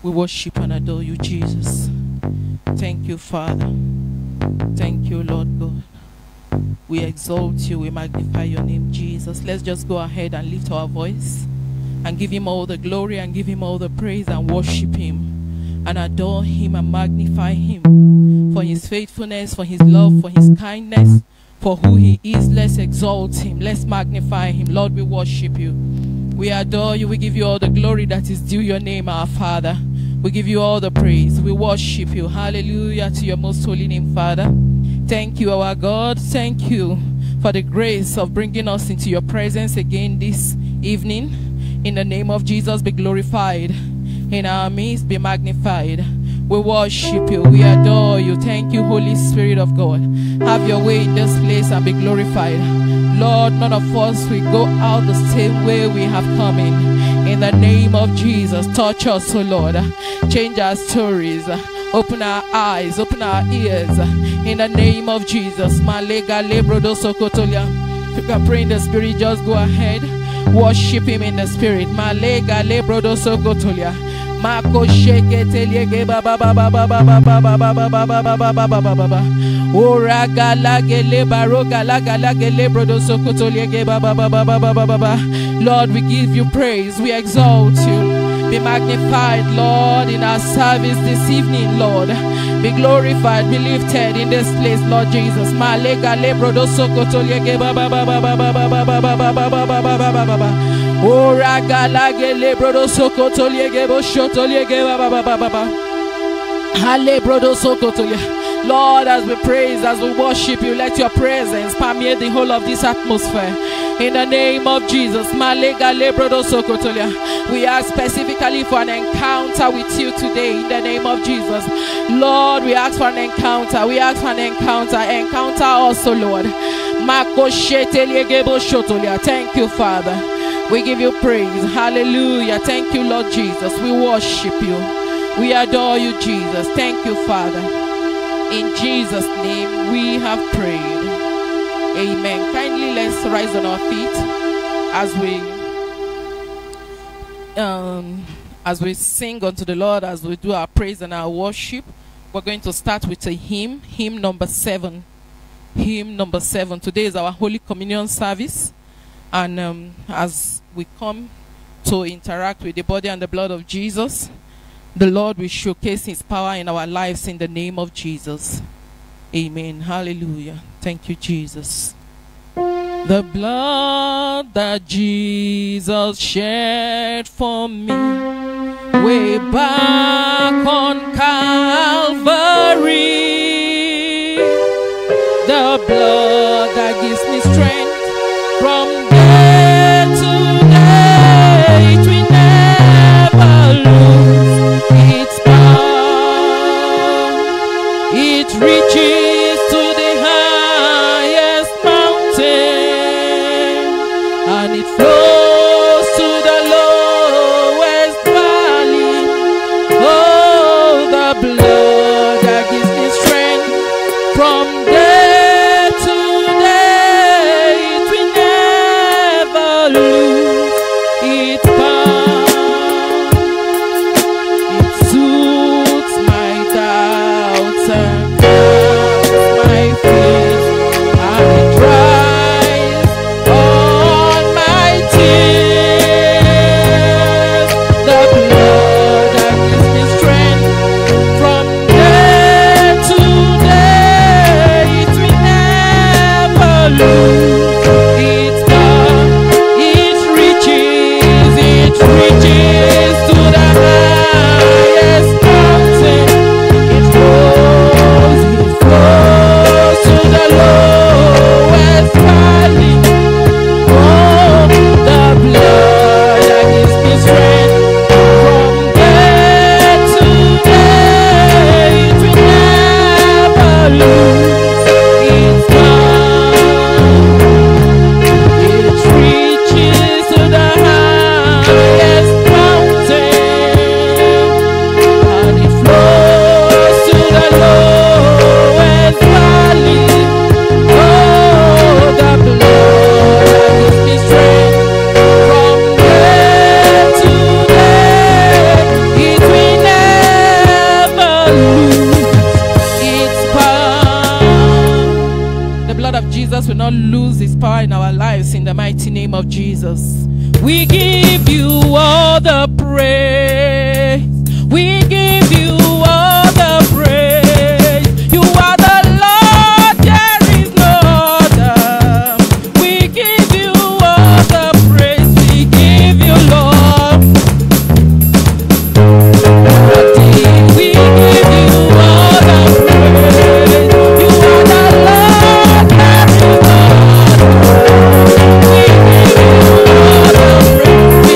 We worship and adore you, Jesus. Thank you, Father. Thank you, Lord God. We exalt you. We magnify your name, Jesus. Let's just go ahead and lift our voice and give him all the glory and give him all the praise and worship him and adore him and magnify him for his faithfulness, for his love, for his kindness, for who he is. Let's exalt him. Let's magnify him. Lord, we worship you. We adore you. We give you all the glory that is due your name, our Father. We give you all the praise. We worship you. Hallelujah to your most holy name, Father. Thank you, our God. Thank you for the grace of bringing us into your presence again this evening. In the name of Jesus, be glorified. In our midst, be magnified. We worship you. We adore you. Thank you, Holy Spirit of God. Have your way in this place and be glorified. Lord, none of us will go out the same way we have come in. In the name of Jesus, touch us, O Lord. Change our stories. Open our eyes. Open our ears. In the name of Jesus. If you can pray in the Spirit, just go ahead. Worship him in the Spirit. Malega lebrodo sokotolia. Mako sheke telege baba baba baba baba baba baba baba baba. Ora galage le baroga lage lebrodo sokotolia baba baba baba baba. Lord, we give you praise. We exalt you. Be magnified, Lord, in our service this evening, Lord. Be glorified, be lifted in this place, Lord Jesus. Malega lebrodo sokotolia baba baba baba baba baba baba baba. Ora galage lebrodo sokotolia gebo shotolia baba baba baba. Halebrodo sokotolia. Lord, as we praise, as we worship you, let your presence permeate the whole of this atmosphere. In the name of Jesus, we ask specifically for an encounter with you today. In the name of Jesus, Lord, we ask for an encounter. We ask for an encounter. Encounter also, Lord. Thank you, Father. We give you praise. Hallelujah. Thank you, Lord Jesus. We worship you. We adore you, Jesus. Thank you, Father. In Jesus' name we have prayed. Amen. Kindly let's rise on our feet as we sing unto the Lord, as we do our praise and our worship. We're going to start with a hymn number 7. Hymn number 7. Today is our Holy Communion service, and as we come to interact with the body and the blood of Jesus, the Lord will showcase his power in our lives in the name of Jesus. Amen. Hallelujah. Thank you, Jesus. The blood that Jesus shed for me way back on Calvary. The blood that gives me strength from day to day. It will never lose its power. It reaches to the highest mountain, and it flows to the lowest valley. Oh, the blood that gives me strength from day to day. mighty name of Jesus. We give you all the praise. We give you all the praise. You are the Lord, there is no other. We give you all the praise. We give you, Lord. We give you all the praise. You are the Lord, there is no other. We give you all the praise.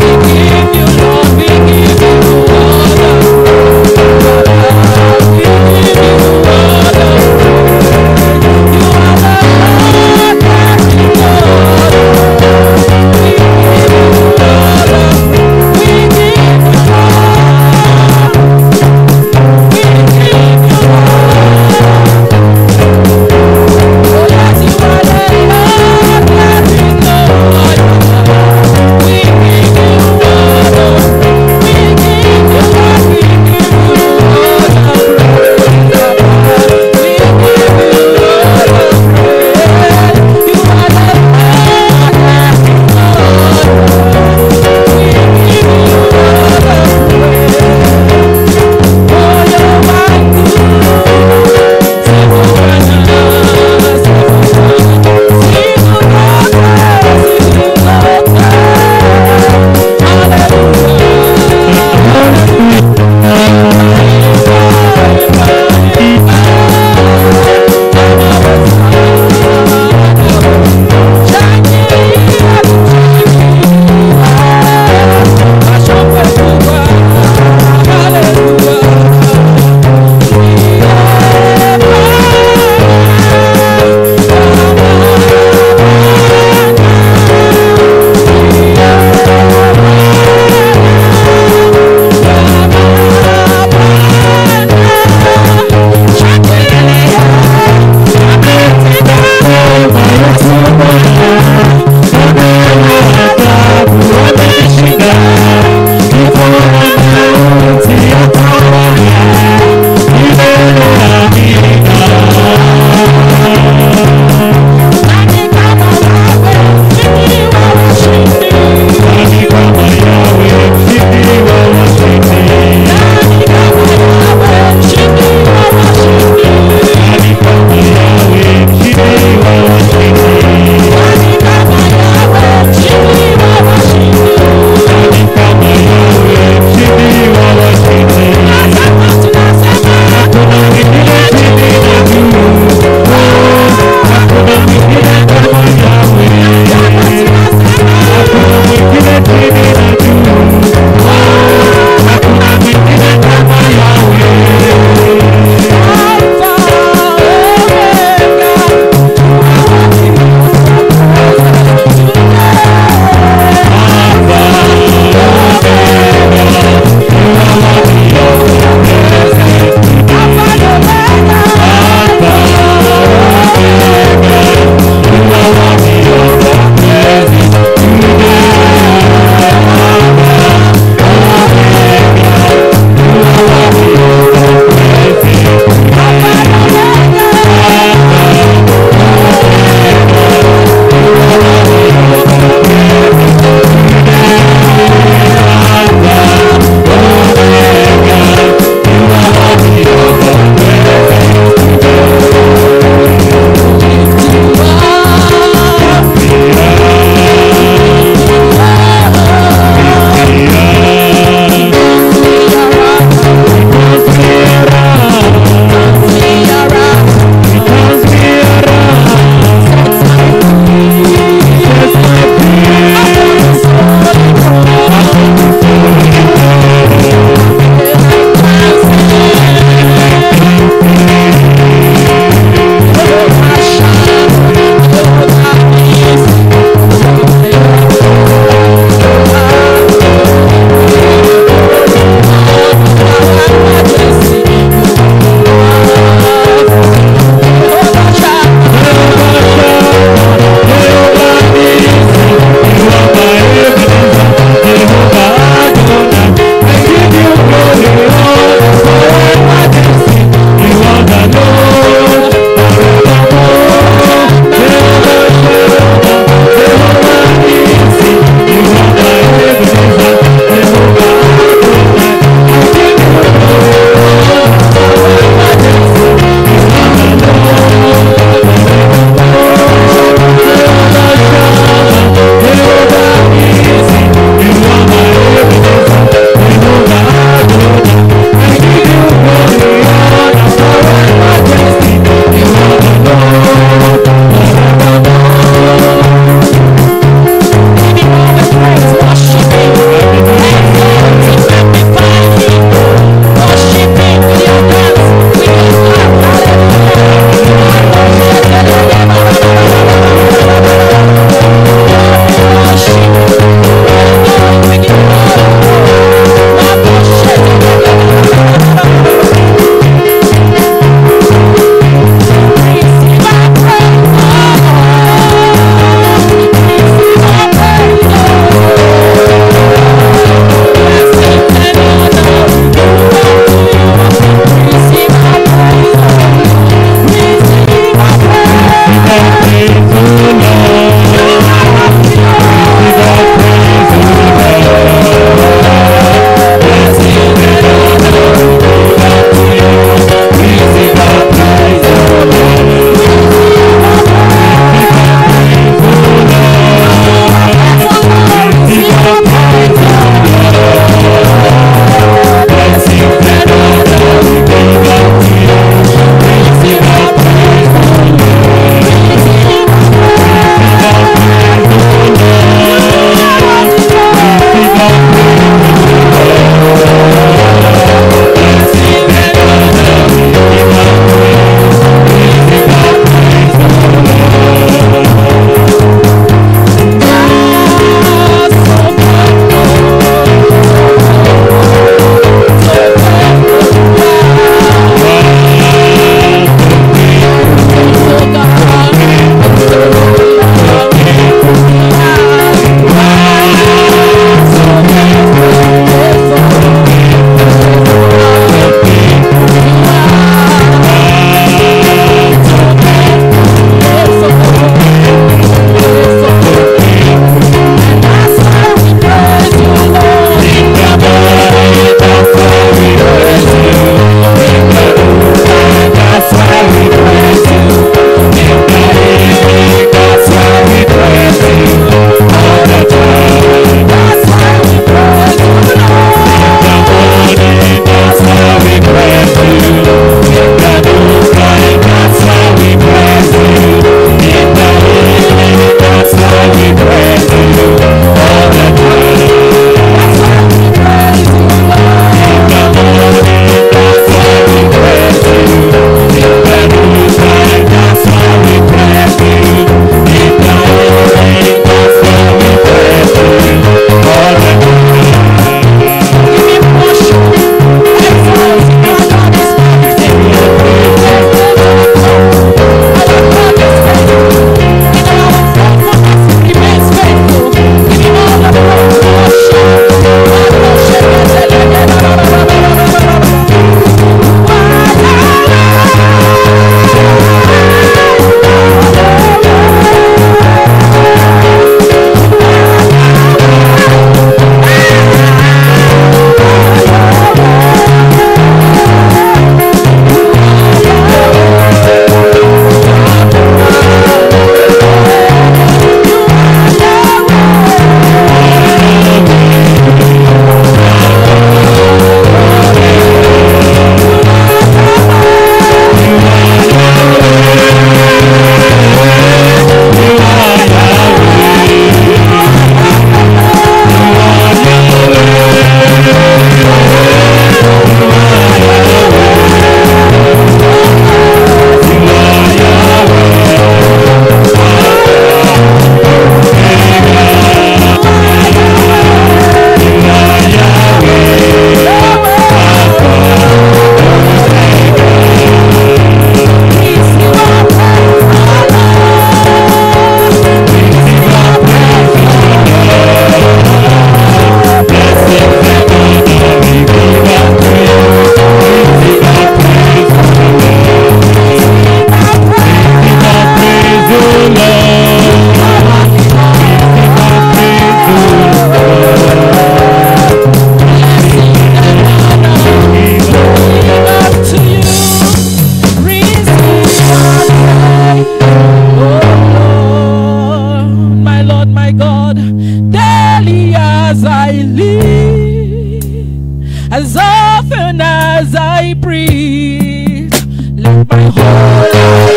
As often as I breathe, let my whole life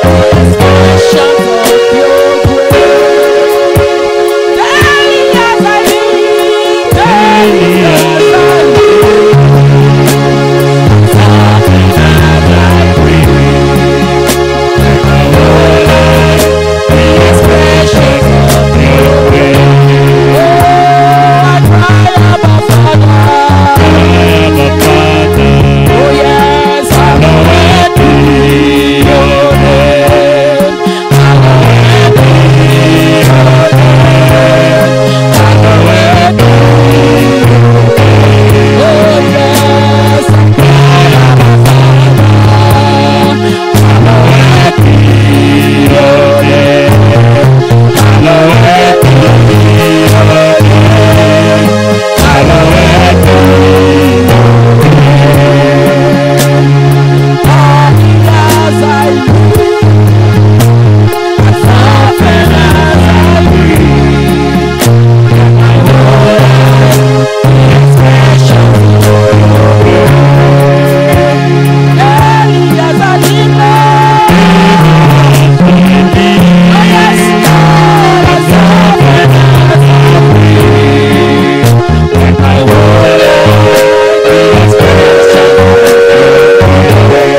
be expressions of your grace. Daily as I live, daily as I live, as often as I breathe, let my whole life be expressions of your grace. Oh, I cry, Abba Father. Oh yes, hallowed be your name. Hallowed be your name. Hallowed be your name. Oh yes, hallowed be your name. Hallowed be your name. Hallowed be as I live, as often as I breathe, let my whole life be expression of your grace. Daily as I live, oh yes, Lord, as often as I breathe, let my whole life be expression of your grace.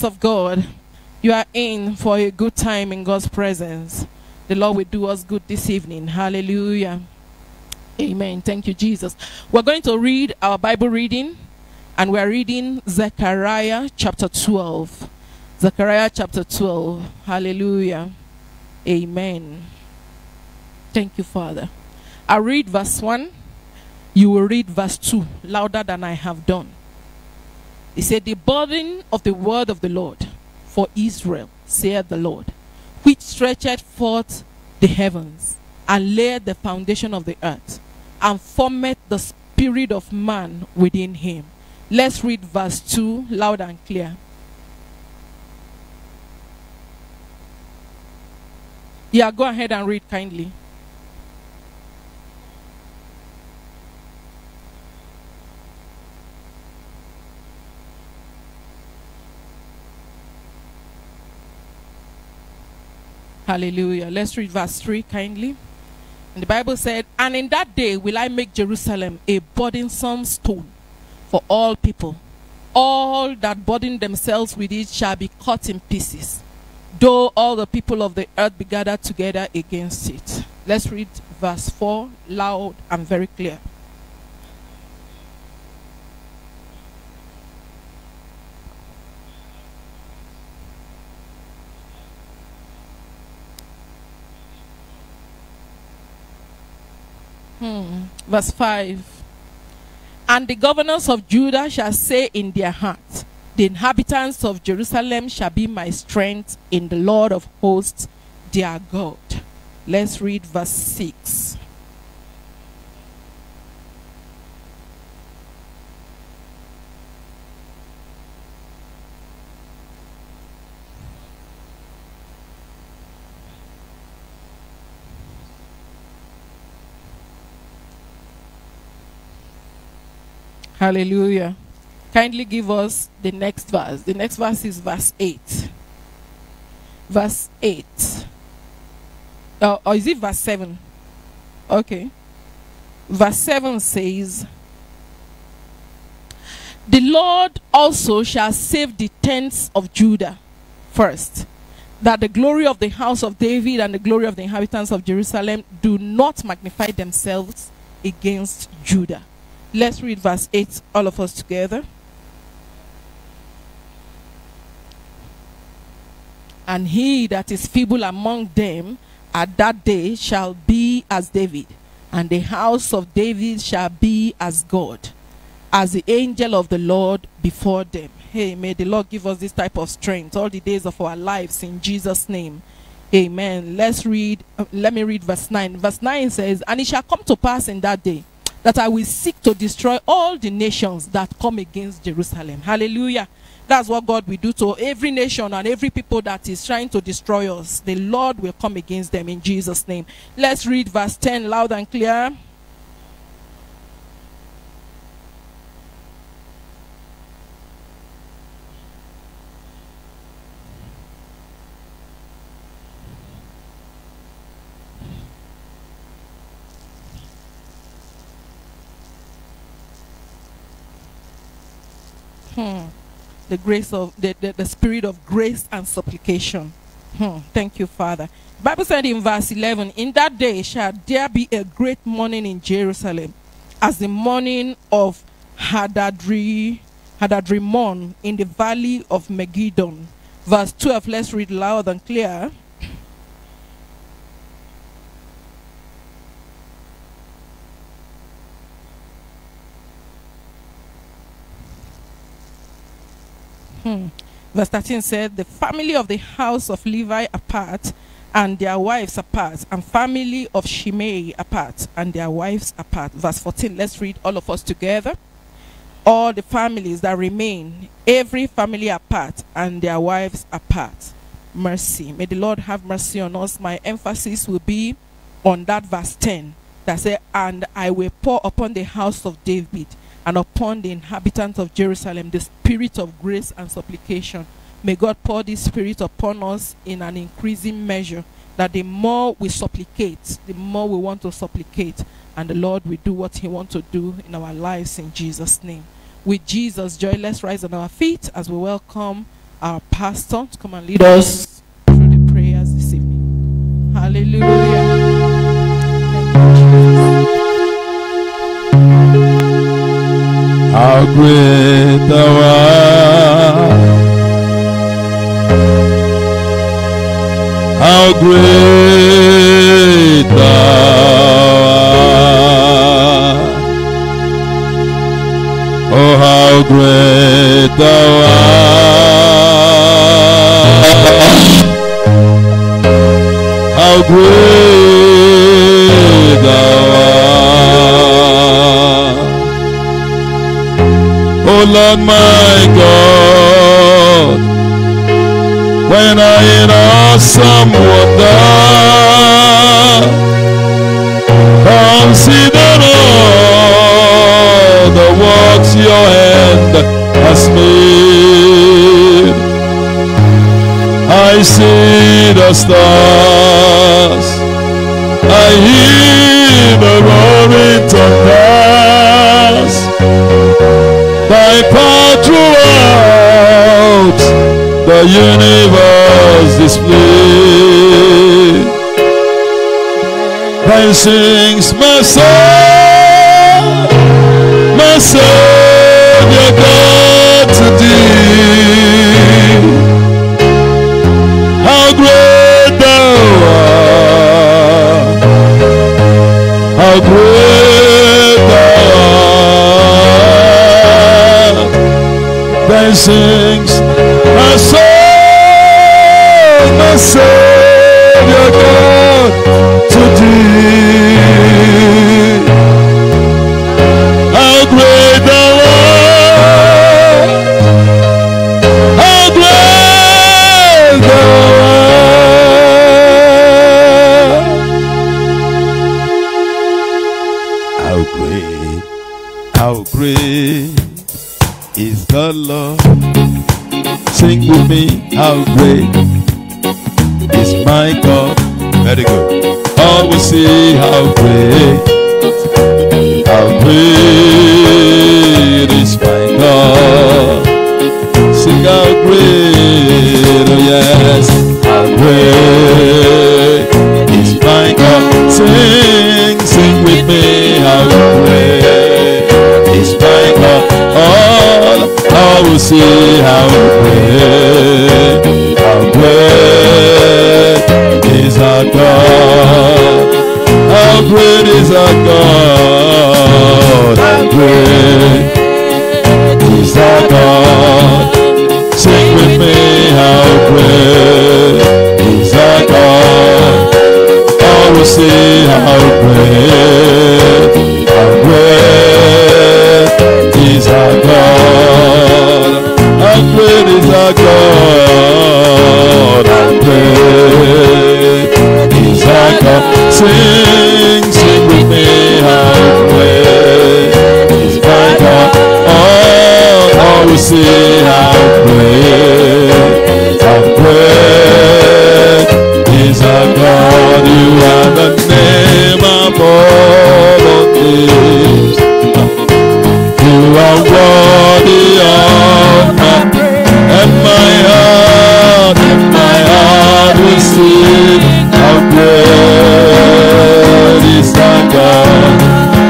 Of God, you are in for a good time in God's presence. The Lord will do us good this evening. Hallelujah. Amen. Thank you, Jesus. We're going to read our Bible reading, and we're reading Zechariah chapter 12. Zechariah chapter 12. Hallelujah. Amen. Thank you, Father. I'll read verse 1. You will read verse 2 louder than I have done. He said, the burden of the word of the Lord for Israel, saith the Lord, which stretcheth forth the heavens, and laid the foundation of the earth, and formeth the spirit of man within him. Let's read verse 2 loud and clear. Yeah, go ahead and read kindly. Hallelujah. Let's read verse 3 kindly. And the Bible said, and in that day will I make Jerusalem a burdensome stone, for all people. All that burden themselves with it shall be cut in pieces, though all the people of the earth be gathered together against it. Let's read verse 4 loud and very clear. Verse 5. And the governors of Judah shall say in their hearts, the inhabitants of Jerusalem shall be my strength in the Lord of hosts, their God. Let's read verse 6. Hallelujah. Kindly give us the next verse. The next verse is verse 8. Verse 8. Or is it verse 7? Okay. Verse 7 says, the Lord also shall save the tents of Judah first, that the glory of the house of David and the glory of the inhabitants of Jerusalem do not magnify themselves against Judah. Let's read verse 8, all of us together. And he that is feeble among them at that day shall be as David, and the house of David shall be as God, as the angel of the Lord before them. Hey, may the Lord give us this type of strength all the days of our lives in Jesus' name. Amen. Let's read, let me read verse 9. Verse 9 says, and it shall come to pass in that day that I will seek to destroy all the nations that come against Jerusalem. Hallelujah. That's what God will do to every nation and every people that is trying to destroy us. The Lord will come against them in Jesus' name. Let's read verse 10 loud and clear. The grace of the spirit of grace and supplication. Thank you, Father. The Bible said in verse 11, in that day shall there be a great mourning in Jerusalem, as the mourning of Hadadrimmon in the valley of Megiddon. Verse 12, let's read loud and clear. Verse 13 said, the family of the house of Levi apart, and their wives apart, and family of Shimei apart, and their wives apart. Verse 14, let's read all of us together. All the families that remain, every family apart, and their wives apart. Mercy. May the Lord have mercy on us. My emphasis will be on that verse 10 that says, and I will pour upon the house of David and upon the inhabitants of Jerusalem the spirit of grace and supplication. May God pour this spirit upon us in an increasing measure, that the more we supplicate, the more we want to supplicate, and the Lord will do what he wants to do in our lives in Jesus' name. With Jesus' joy, let's rise on our feet as we welcome our pastor to come and lead us through the prayers this evening. Hallelujah. How great thou art, how great thou art, oh how great thou art, how great thou art. Oh Lord my God, when I in awesome wonder consider all the works your hand has made, I see the stars, I hear the roaring thunders, all throughout the universe display. Then sings my soul, my Savior God to thee. How great thou art, how great thou art. Then sings my soul, my Savior God to thee. How great thou art, how great thou art. How great is the Lord. Sing with me, how great is my God. Very good. All will see how great is my God. Sing how great, oh yes, how great is my God. Sing, sing with me, how great is my God. All will see how great is our God. How great is our God. How great is our God. Sing with me, how great is our God. All will see how great is our God. How great is our God. How great is our God. Sing, sing with me, how great is my God. All will see how great is our God. You are the name above all names. You are worthy of my and my heart will sing how great is our God.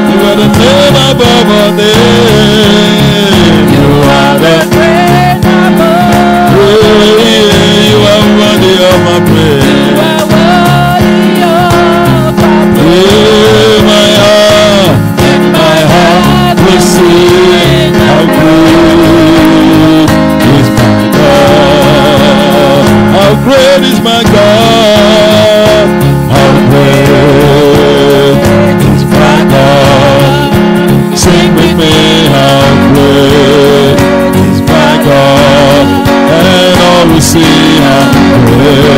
You are the name above all names. You are the name above all names. You are worthy of my praise. My heart will sing how great is my God. How great is my God. How great is my God. Sing with me, how great is my God. And all will see how great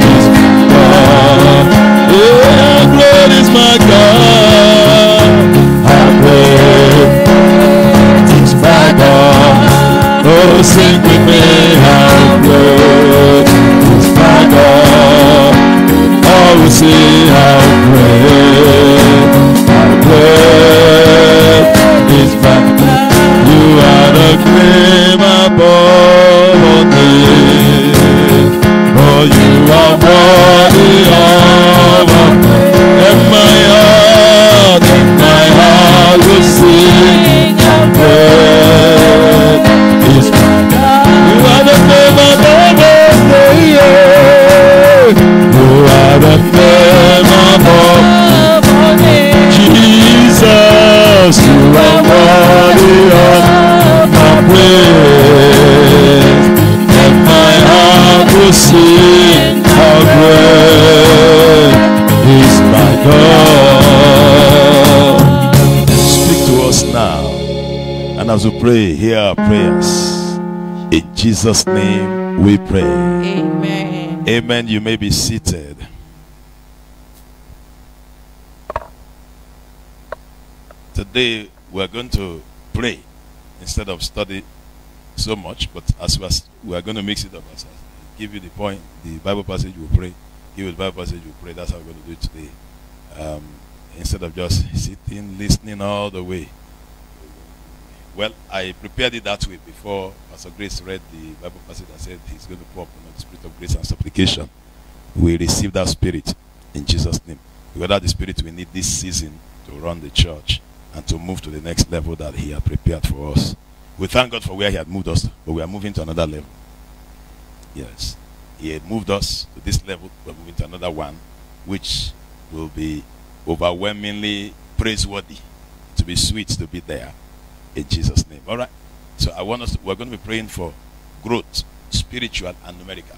is my God. Yeah, how great is my God. How great is my God. Oh, sing with me, how great is my God. All will see how great is my God. You are the name above all names. Oh, you are worthy of our and my heart will sing how great is my God. You are the name above all names. You are the name above all names. Jesus, you are worthy of my praise, and my heart will sing how great is my God. Speak to us now, and as we pray, hear our prayers. In Jesus' name we pray. Amen. Amen. You may be seated. Today we are going to pray instead of study so much, but as we are going to mix it up. As I give you the point, the Bible passage, you will pray. Give you the Bible passage, you will pray. That's how we're going to do it today. instead of just sitting, listening all the way. Well, I prepared it that way before Pastor Grace read the Bible passage that said he's going to pour upon the spirit of grace and supplication. We receive that spirit in Jesus' name. Because that's the spirit we need this season to run the church and to move to the next level that he had prepared for us. We thank God for where he had moved us, but we are moving to another level. Yes. He had moved us to this level, we're moving to another one, which will be overwhelmingly praiseworthy, to be sweet to be there, in Jesus' name. All right. So we're going to be praying for growth, spiritual and numerical.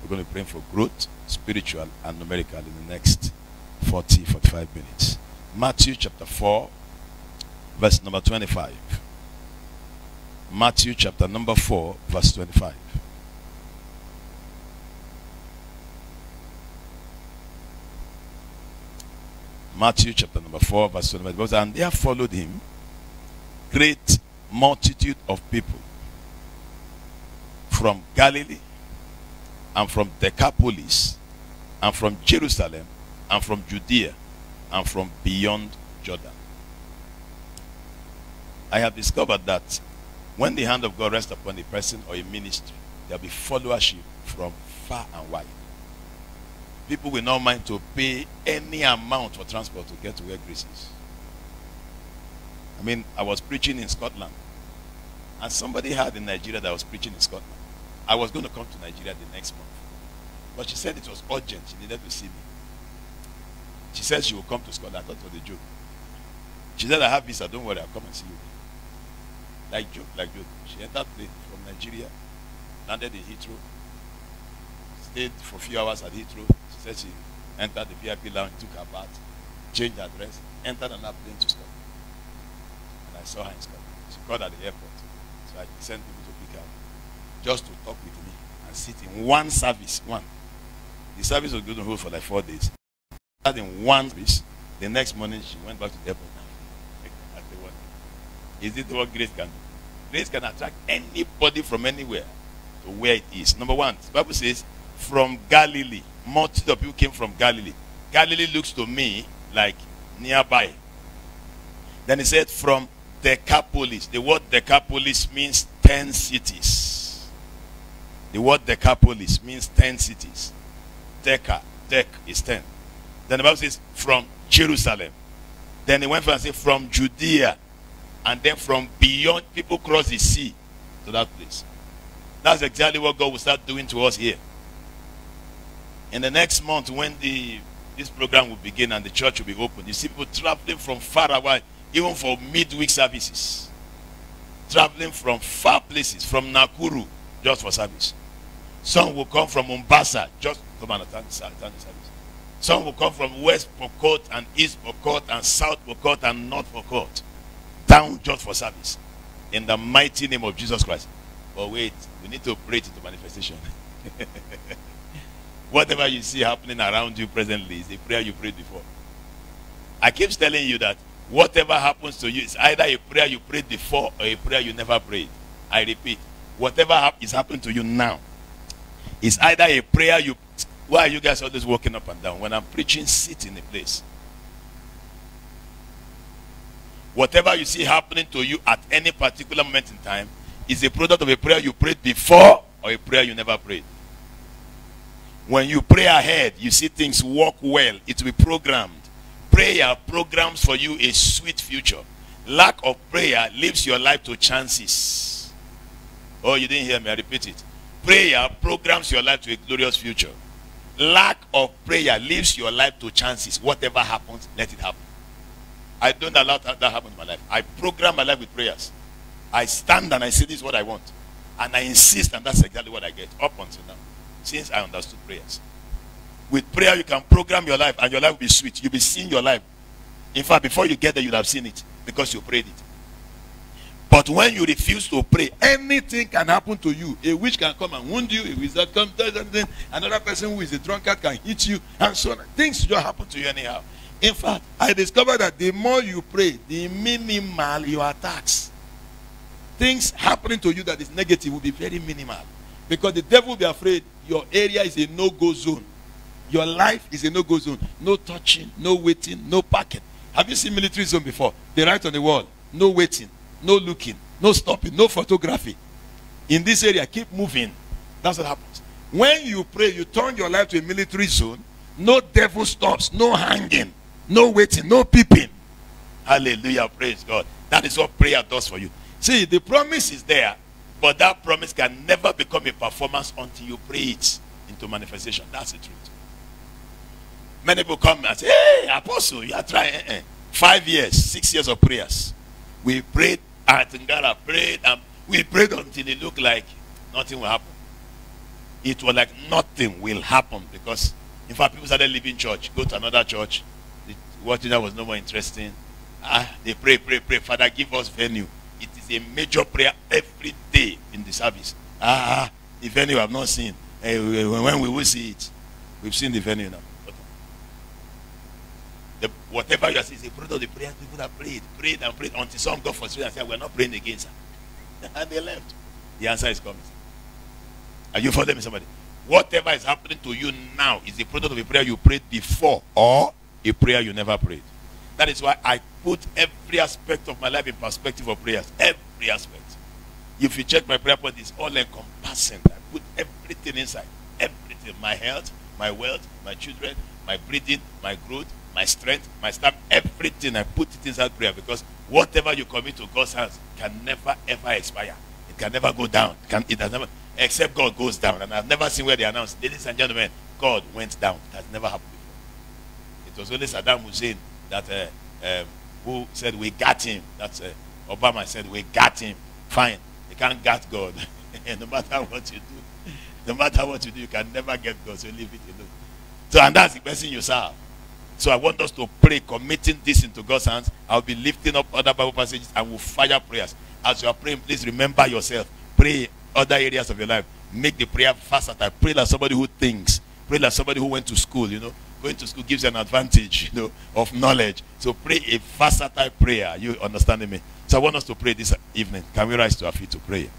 We're going to be praying for growth, spiritual and numerical in the next 45 minutes. Matthew chapter 4, verse number 25. Matthew chapter number 4, verse 25. Matthew chapter number 4, verse 25. And there followed him great multitude of people from Galilee and from Decapolis and from Jerusalem and from Judea and from beyond Jordan. I have discovered that when the hand of God rests upon a person or a ministry, there will be followership from far and wide. People will not mind to pay any amount for transport to get to where grace is. I mean, I was preaching in Scotland, and somebody heard in Nigeria that I was preaching in Scotland. I was going to come to Nigeria the next month, but she said it was urgent. She needed to see me. She said she will come to Scotland. I thought it was a joke. She said, I have visa, don't worry, I'll come and see you. Like joke, like joke. She entered from Nigeria, landed in Heathrow, stayed for a few hours at Heathrow. She said she entered the VIP lounge, took her bath, changed her dress, entered another plane to Scotland. And I saw her in Scotland. She called at the airport. So I sent people to pick her up, just to talk with me and sit in one service. One. The service was going to hold for like 4 days. In one service, the next morning she went back to the airport. I said, what? Is it what grace can do? Grace can attract anybody from anywhere to where it is. Number one, the Bible says, from Galilee. Multitude of people came from Galilee. Galilee looks to me like nearby. Then he said, from Decapolis. The word Decapolis means 10 cities. The word Decapolis means 10 cities. Deca is 10. Then the Bible says, from Jerusalem. Then he went and said, from Judea. And then from beyond, people cross the sea to that place. That's exactly what God will start doing to us here. In the next month, when this program will begin and the church will be open, you see people traveling from far away, even for midweek services. Traveling from far places, from Nakuru, just for service. Some will come from Mombasa, just to come and attend the service. Some will come from West Pokot and East Pokot and South Pokot and North Pokot, down just for service. In the mighty name of Jesus Christ. But wait, we need to pray it into manifestation. Whatever you see happening around you presently is a prayer you prayed before. I keep telling you that whatever happens to you is either a prayer you prayed before or a prayer you never prayed. I repeat, whatever is happening to you now is either a prayer you... Why are you guys always walking up and down? When I'm preaching, sit in a place. Whatever you see happening to you at any particular moment in time is a product of a prayer you prayed before or a prayer you never prayed. When you pray ahead, you see things work well. It will be programmed. Prayer programs for you a sweet future. Lack of prayer leaves your life to chances. Oh, you didn't hear me. I repeat it. Prayer programs your life to a glorious future. Lack of prayer leaves your life to chances. Whatever happens, let it happen. I don't allow that happen in my life. I program my life with prayers. I stand and I say this is what I want. And I insist, and that's exactly what I get up until now. Since I understood prayers. With prayer, you can program your life and your life will be sweet. You'll be seeing your life. In fact, before you get there, you'll have seen it because you prayed it. But when you refuse to pray, anything can happen to you. A witch can come and wound you. A wizard can do something. Another person who is a drunkard can hit you. And so on. Things just happen to you anyhow. In fact, I discovered that the more you pray, the minimal your attacks. Things happening to you that is negative will be very minimal. Because the devil will be afraid your area is a no-go zone. Your life is a no-go zone. No touching, no waiting, no parking. Have you seen military zone before? They write on the wall, no waiting, no looking, no stopping, no photography. In this area, keep moving. That's what happens. When you pray, you turn your life to a military zone. No devil stops, no hanging, no waiting, no peeping. Hallelujah, praise God. That is what prayer does for you. See, the promise is there, but that promise can never become a performance until you pray it into manifestation. That's the truth. Many people come and say, hey, Apostle, you are trying. 5 years, 6 years of prayers. We prayed, Atangara prayed, and we prayed until it looked like nothing will happen. It was like nothing will happen because, in fact, people started leaving church, go to another church. Watching that was no more interesting. They pray. Father, give us venue. It is a major prayer every day in the service. The venue I've not seen. When we will see it, we've seen the venue now. Whatever you are saying is a product of the prayer. People that prayed until some got frustrated and said, we're not praying again, sir. And they left. The answer is coming. Are you following me, somebody? Whatever is happening to you now is the product of a prayer you prayed before or a prayer you never prayed. That is why I put every aspect of my life in perspective of prayers. Every aspect. If you check my prayer point, it's all encompassing. I put everything inside. Everything. My health, my wealth, my children, my breathing, my growth, my strength, my stamina, everything. I put it inside prayer because whatever you commit to God's hands can never ever expire. It can never go down. It has never, except God goes down. And I've never seen where they announce, ladies and gentlemen, God went down. It has never happened before. It was only Saddam Hussein that who said we got him. That's Obama said we got him. Fine. You can't get God. No matter what you do. No matter what you do, you can never get God. So leave it alone. So, and that's the person you serve. So I want us to pray, committing this into God's hands. I'll be lifting up other Bible passages and we'll fire prayers. As you are praying, please remember yourself. Pray other areas of your life. Make the prayer faster. Pray like somebody who thinks. Pray like somebody who went to school, you know. Going to school gives you an advantage, you know, of knowledge. So pray a versatile prayer. You understanding me? So I want us to pray this evening. Can we rise to our feet to pray?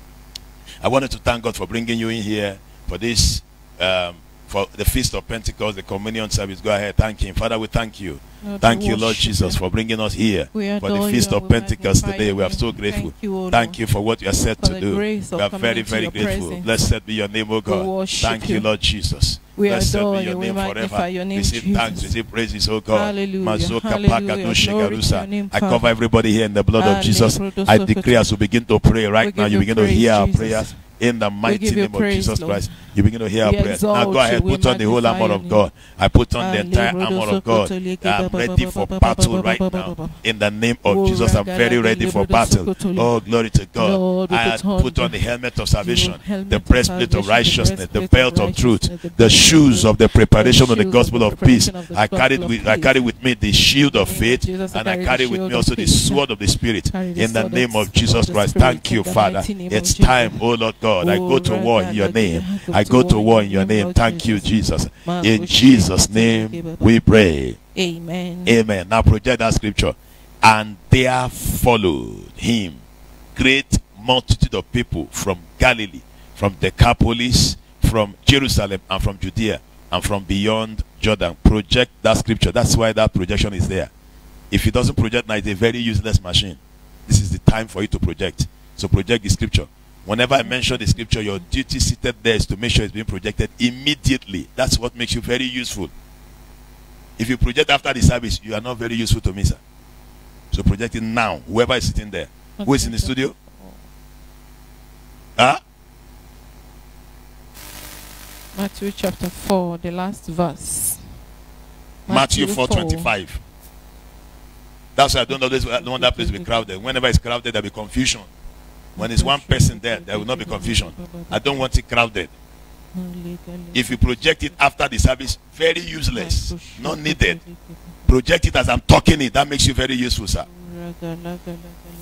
I wanted to thank God for bringing you in here for this, for the Feast of Pentecost, the communion service. Go ahead, thank Him. Father, we thank you. Thank you, Lord Jesus, for bringing us here for the Feast of Pentecost today. We are so grateful. Thank you for what you are set to do. We are very, very grateful. Blessed be your name, O God. Thank you, Lord Jesus. Blessed be your name forever. Receive thanks, receive praises, O God. I cover everybody here in the blood of Jesus. I declare as we begin to pray right now, you begin to hear our prayers. In the mighty name of Jesus Christ, you begin to hear our prayers. Now go ahead, put on the whole armor of God. I put on the entire armor of God. I'm ready for battle right now. In the name of Jesus, I'm very ready for battle. Oh, glory to God. I put on the helmet of salvation, the breastplate of righteousness, the belt of truth, the shoes of the preparation of the gospel of peace. I carry with me the shield of faith, and I carry with me also the sword of the Spirit. In the name of Jesus Christ, thank you, Father. It's time, oh Lord God. I go to war in your name. I go to war in your name. Thank you, Jesus. In Jesus' name we pray. Amen. Amen. Now project that scripture. And there followed him great multitude of people from Galilee, from Decapolis, from Jerusalem, and from Judea, and from beyond Jordan. Project that scripture. That's why that projection is there. If it doesn't project now, it's a very useless machine. This is the time for you to project. So project the scripture. Whenever I mention the scripture, your duty seated there is to make sure it's being projected immediately. That's what makes you very useful. If you project after the service, you are not very useful to me, sir. So project it now. Whoever is sitting there. Okay. Who is in the studio? Huh? Matthew chapter 4, the last verse. Matthew 4:25. That's why I don't always want that place to be crowded. Whenever it's crowded, there will be confusion. When it's one person there will not be confusion. I don't want it crowded. If you project it after the service, very useless, not needed. Project it as I'm talking it. That makes you very useful, sir.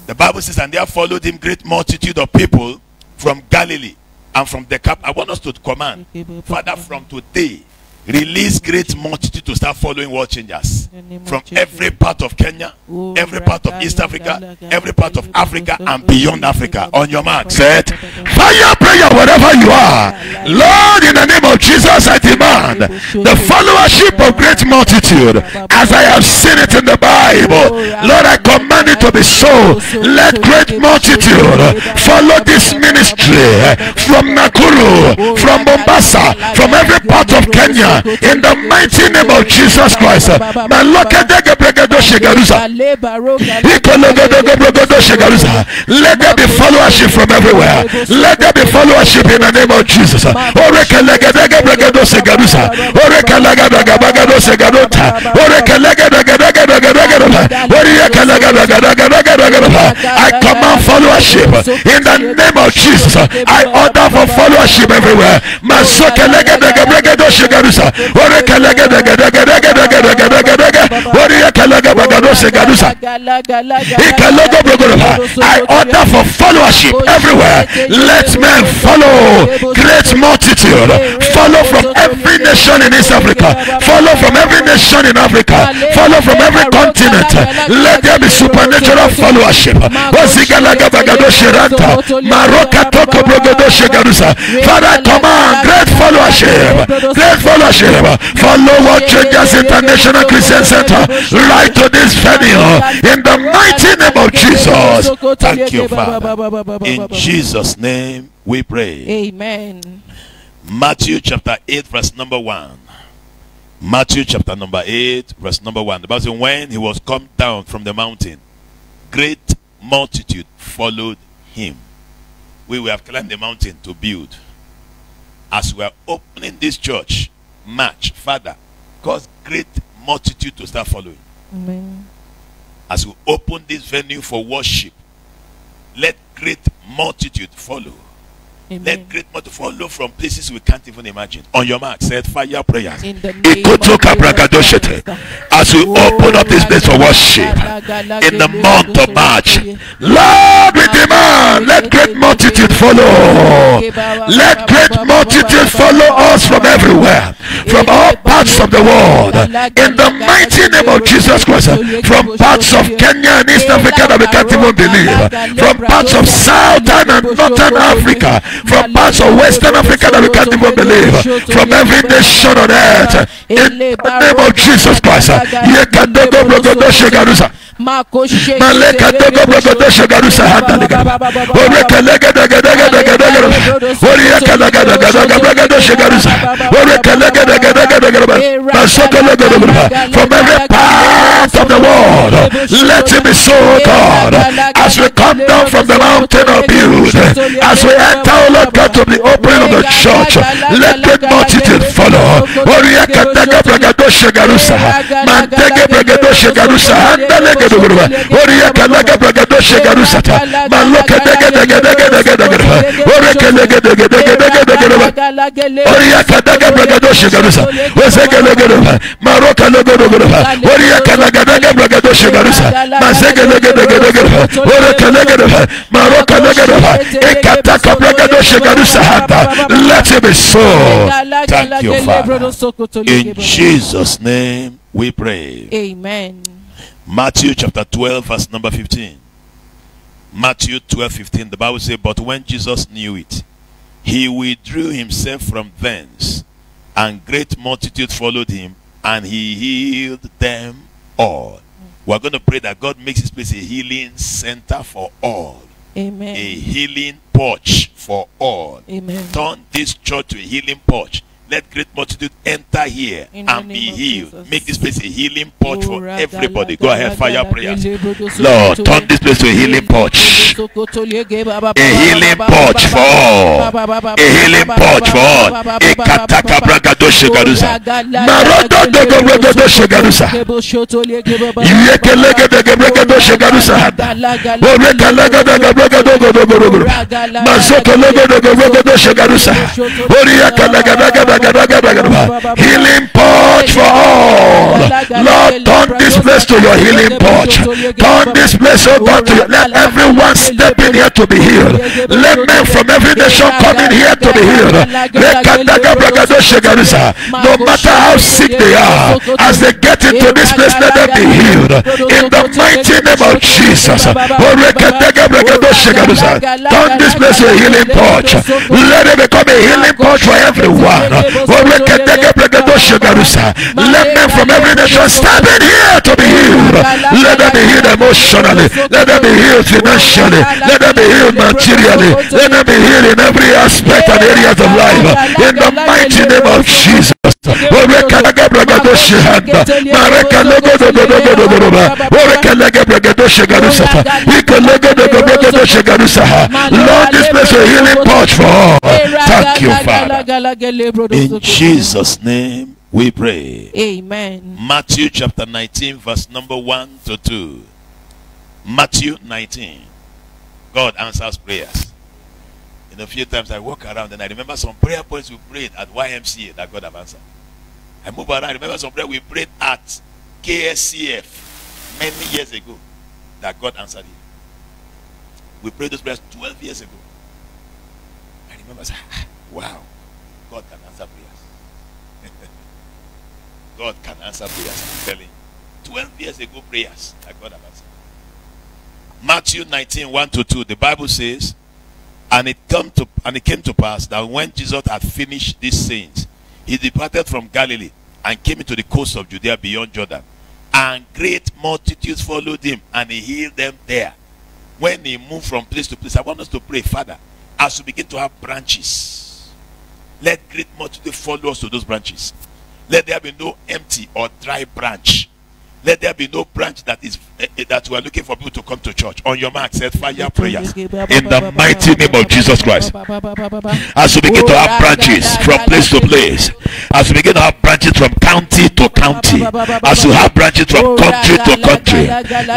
The Bible says, and there followed him great multitude of people from Galilee and from Decapolis. I want us to command, Father, from today, Release great multitude to start following world changers from Jesus. every part of Kenya, every part of East Africa, every part of Africa and beyond Africa. On your mark, set fire prayer wherever you are. Lord, in the name of Jesus, I demand the followership of great multitude as I have seen it in the Bible. Lord, I command it to be so. Let great multitude follow this ministry from Nakuru, from Mombasa, from every part of Kenya. In the mighty name of Jesus Christ. Let there be followership from everywhere. Let there be followership in the name of Jesus. I command followership in the name of Jesus. I order for followership everywhere. I order for followership everywhere. Let men follow. Great multitude follow from every nation in East Africa, follow from every nation in Africa, follow from every continent. Let there be supernatural followership. Father, command great followership. Great followership. Follow World Changers International Christian Center right to this venue in the mighty name of Jesus. Thank you, Father. In Jesus' name we pray. Amen. Matthew chapter 8 verse number 1. Matthew chapter number 8 verse number 1. The Bible says, when he was come down from the mountain, great multitude followed him. We have climbed the mountain to build. As we are opening this church, March, Father, cause great multitude to start following. Amen. As we open this venue for worship, let great multitude follow. Amen. Let great multitude follow from places we can't even imagine. On your mark, set fire prayers. In the name as we open up this place for worship in the month of March, Lord, we demand, let great multitude follow. Let great multitude follow us from everywhere, from all parts of the world, in the mighty name of Jesus Christ. From parts of Kenya and East Africa that we can't even believe, from parts of Southern and Northern Africa, from parts of Western Africa that we can't even believe, from every nation on earth, in the name of Jesus Christ. Maleka dogo brogodo shagarusa handaliga. Oreka lega daga daga daga daga. Oreka lega daga daga brogodo shagarusa. Oreka lega daga daga daga. Masoko lega daga. From every part of the world, let it be so, God. As we come down from the mountain of youth, as we enter, oh Lord God, to the opening of the church, let the multitude follow. Oreka daga brogodo shagarusa. Mantege brogodo shagarusa handalega. Oria kalaga bragado shegarusata maloka dege dege dege dege dege oreka dege dege dege dege dege oria kalaga bragado shegarusa oseke dege dege maroka dege dege oria kalaga dege bragado shegarusa maseke dege dege dege oreka dege dege maroka dege dege ekataka bragado shegarusa hata. Let it be so. Thank you, Father. In Jesus' name we pray. Amen. Matthew chapter 12 verse number 15. Matthew 12:15. The Bible says, but when Jesus knew it, he withdrew himself from thence, and great multitude followed him, and he healed them all. We're going to pray that God makes this place a healing center for all. Amen. A healing porch for all. Amen. Turn this church to a healing porch. Let great multitude enter here and be healed. Jesus. Make this place a healing porch for everybody. Go ahead, fire prayers. Lord, turn this place to a healing porch. A healing porch for all. A healing porch for all. Ekataka bragado shegarusa. Marodo dogo bragado shegarusa. Yekelege dogo bragado shegarusa. Oreka lega dogo bragado dogo. Masoko lega dogo bragado shegarusa. Oriaka lega dogo. Healing porch for all. Lord. Lord, turn this place to your healing porch. Turn this place, oh God, to let everyone step in here to be healed. Let men from every nation come in here to be healed. No matter how sick they are, as they get into this place, let them be healed. In the mighty name of Jesus. Turn this place to a healing porch. Let it become a healing porch for everyone. Let men from every nation stand in here to be healed. Let them be healed emotionally. Let them be healed financially. Let them be healed materially. Let them be healed in every aspect and areas of life. In the mighty name of Jesus. Lord, this place a healing porch for all. Thank you, Father. In Jesus' name we pray. Amen. Matthew chapter 19 verse number 1 to 2. Matthew 19. God answers prayers. In a few times I walk around and I remember some prayer points we prayed at YMCA that God have answered. I move around, I remember some prayer we prayed at KSCF many years ago that God answered it. We prayed those prayers 12 years ago. I remember saying, wow, God can answer prayers. God can answer prayers, I'm telling you. 12 years ago prayers that God have answered. Matthew 19, 1 to 2, the Bible says, and it came to pass that when Jesus had finished these sayings, he departed from Galilee and came into the coast of Judea beyond Jordan. And great multitudes followed him, and he healed them there. When he moved from place to place, I want us to pray, Father, as we begin to have branches, let great multitude follow us to those branches. Let there be no empty or dry branch. Let there be no branch that is that we are looking for people to come to church. On your mark, set fire prayers in the mighty name of Jesus Christ. As we begin to have branches from place to place, as we begin to have branches from county to county, as we have branches from country to country,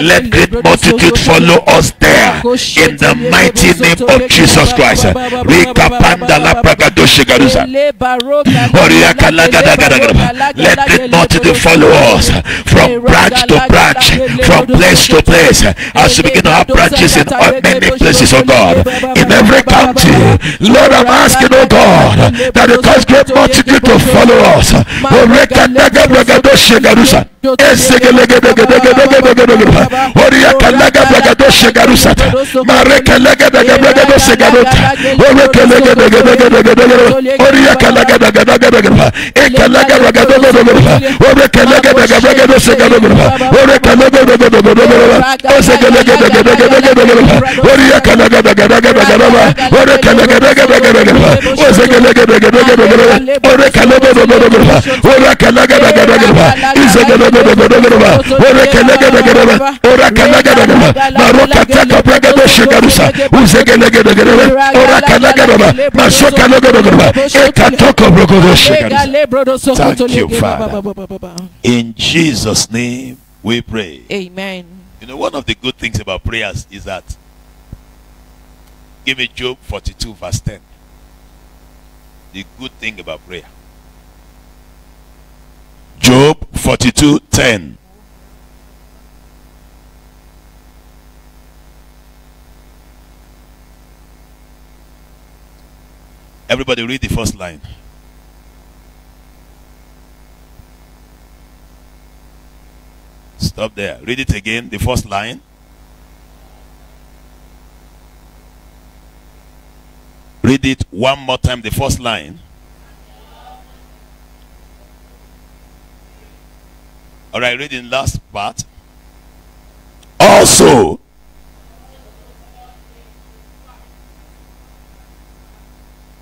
let great multitude follow us there in the mighty name of Jesus Christ. Let great multitude follow us from branch to branch, from place to place, as we begin to have branches in many places, oh God, in every county. Lord, I'm asking, oh God, that it cause great multitude to follow us. Thank you, Father. In Jesus' name we pray. Amen. You know, one of the good things about prayers is that, give me Job 42 verse 10. The good thing about prayer. Job 42:10. Everybody read the first line. Stop there. Read it again, the first line. Read it one more time, the first line. All right, read in last part. Also.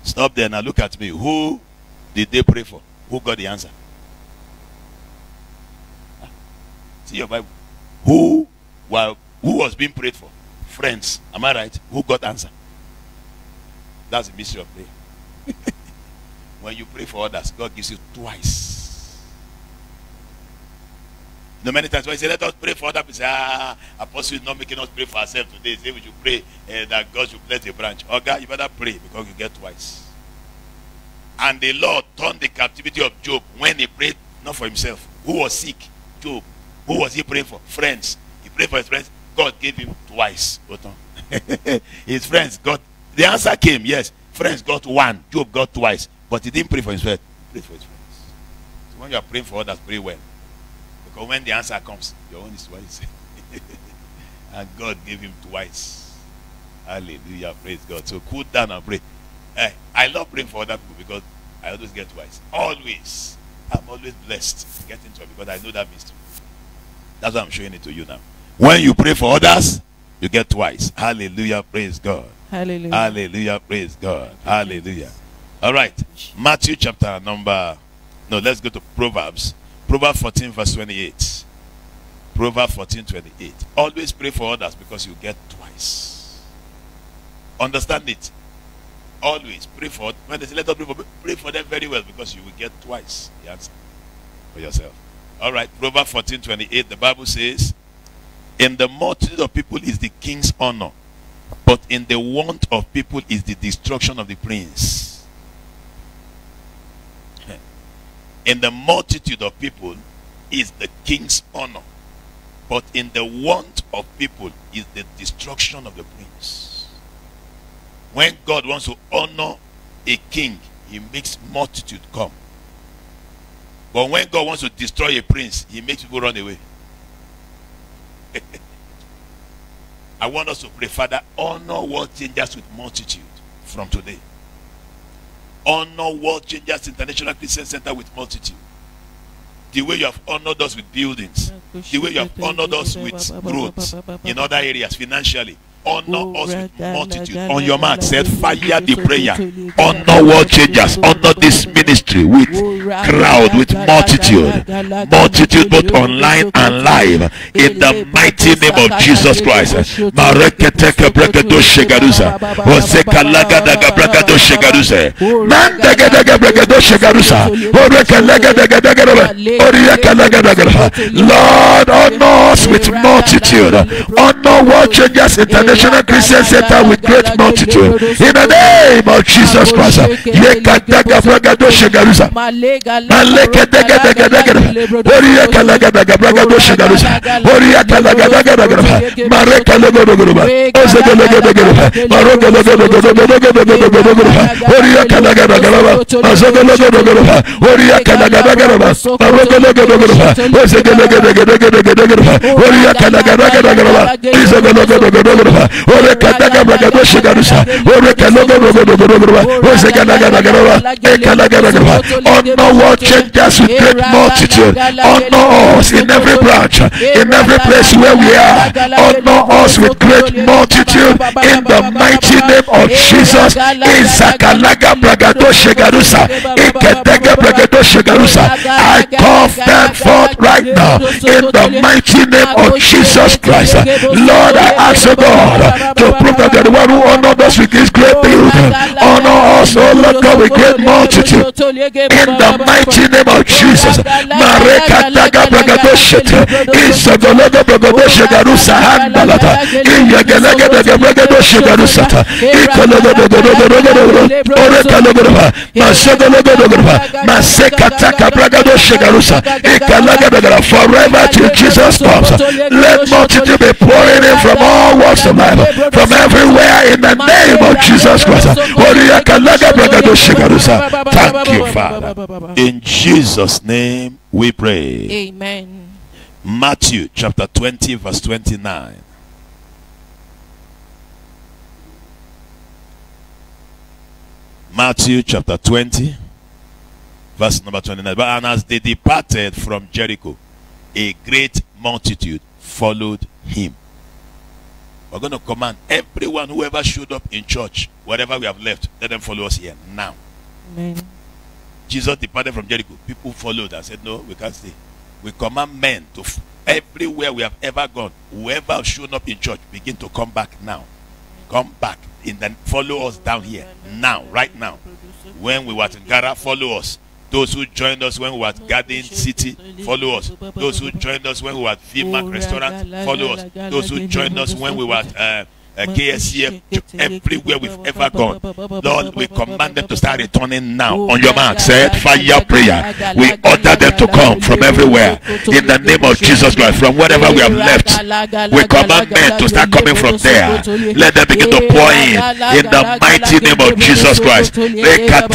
Stop there now. Look at me. Who did they pray for? Who got the answer? See your Bible. Who was being prayed for? Friends. Am I right? Who got answer? That's the mystery of prayer. When you pray for others, God gives you twice. No, many times when I say let us pray for other people, say, Apostle is not making us pray for ourselves today. Say we should pray that God should bless the branch. Oh God, you better pray because you get twice. And the Lord turned the captivity of Job when he prayed not for himself, Who was sick? Job. Who was he praying for? Friends. He prayed for his friends. God gave him twice. His friends got, the answer came, yes. Friends got one. Job got twice. But he didn't pray for his friends. He prayed for his friends. So when you are praying for others, pray well. Because when the answer comes, your own is twice. And God gave him twice. Hallelujah. Praise God. So cool down and pray. I love praying for other people because I always get twice. Always. I'm always blessed getting to it because I know that mystery. That's why I'm showing it to you now. When you pray for others, you get twice. Hallelujah. Praise God. Hallelujah. Hallelujah. Praise God. Hallelujah. All right. Matthew chapter number... No, let's go to Proverbs. Proverbs 14 verse 28. Proverbs 14:28. Always pray for others because you get twice. Understand it. Always pray for, when they say let us pray for them very well because you will get twice the answer for yourself. All right. Proverbs 14:28. The Bible says, in the multitude of people is the king's honor, but in the want of people is the destruction of the prince. In the multitude of people is the king's honor, but in the want of people is the destruction of the prince. When God wants to honor a king, he makes multitude come. But when God wants to destroy a prince, he makes people run away. I want us to pray, Father, honor World Changers with multitude from today. Honor World Changers International Christian Center with multitude. The way you have honored us with buildings, the way you have honored us with growth in other areas financially. Honor us with multitude. On your mark, said fire the prayer. Honor World Changers. Honor this ministry with crowd, with multitude. Multitude both online and live. In the mighty name of Jesus Christ. Mareketeke bregedo shegarusa. Oseka lagadaga bregedo shegarusa. Mandagadaga bregedo shegarusa. Oreka lagadaga. Oriaka lagadaga. Lord, honor us with multitude. Honor World Changers International Christian Center with great multitude. In the name of Jesus Christ. Yekadaga bragado shegarusa. Malekadaga daga. Oriaka lagadaga bragado shegarusa. Oriaka lagadaga daga. Mareka lagadaga. Ozega lagadaga. Maroga lagadaga. Oriaka lagadaga. Azoga lagadaga. Oriaka lagadaga. Maroga lagadaga. Ozega lagadaga. Oriaka lagadaga. Izoga lagadaga. Orekadaga bragado shegarusa. Orekalogo honor World Changers with great multitude. Honor us in every branch, in every place where we are. Honor us with great multitude in the mighty name of Jesus. Izakalaga bragado shegarusa. Ikedaga bragado shegarusa. I call them forth right now in the mighty name of Jesus Christ. Lord, I ask you, God, to prove that the one who honored us with this great building, honor us, oh Lord God, with great multitude. In the mighty name of Jesus. Mareka daga bragadoshete. Isagologa bragadoshe garusa handalata. Iyagalaga daga bragadoshe garusata. Ikologa dogodogorogodogoro. Oreka logoroba. Masogologa dogoroba. Maseka taka bragadoshe garusa. Ikalaga dogora. Forever till Jesus comes. Let multitude be pouring in from all walks of life, from everywhere in the name of Jesus Christ. Thank you, Father. In Jesus' name we pray. Amen. Matthew chapter 20 verse 29. Matthew chapter 20 verse number 29. And as they departed from Jericho, a great multitude followed him. We're going to command everyone who ever showed up in church, wherever we have left, let them follow us here now. Amen. Jesus departed from Jericho. People followed and said, no, we can't stay. We command men to everywhere we have ever gone. Whoever has shown up in church, begin to come back now. Come back. Follow us down here now, right now. When we were at Gara, follow us. Those who joined us when we were at Garden City, follow us. Those who joined us when we were at Vimac Restaurant, follow us. Those who joined us when we were at KSCF, everywhere we've ever gone. Lord, we command them to start returning now. On your mark, said fire prayer. We order them to come from everywhere. In the name of Jesus Christ, from wherever we have left, we command men to start coming from there. Let them begin to pour in the mighty name of Jesus Christ. Let men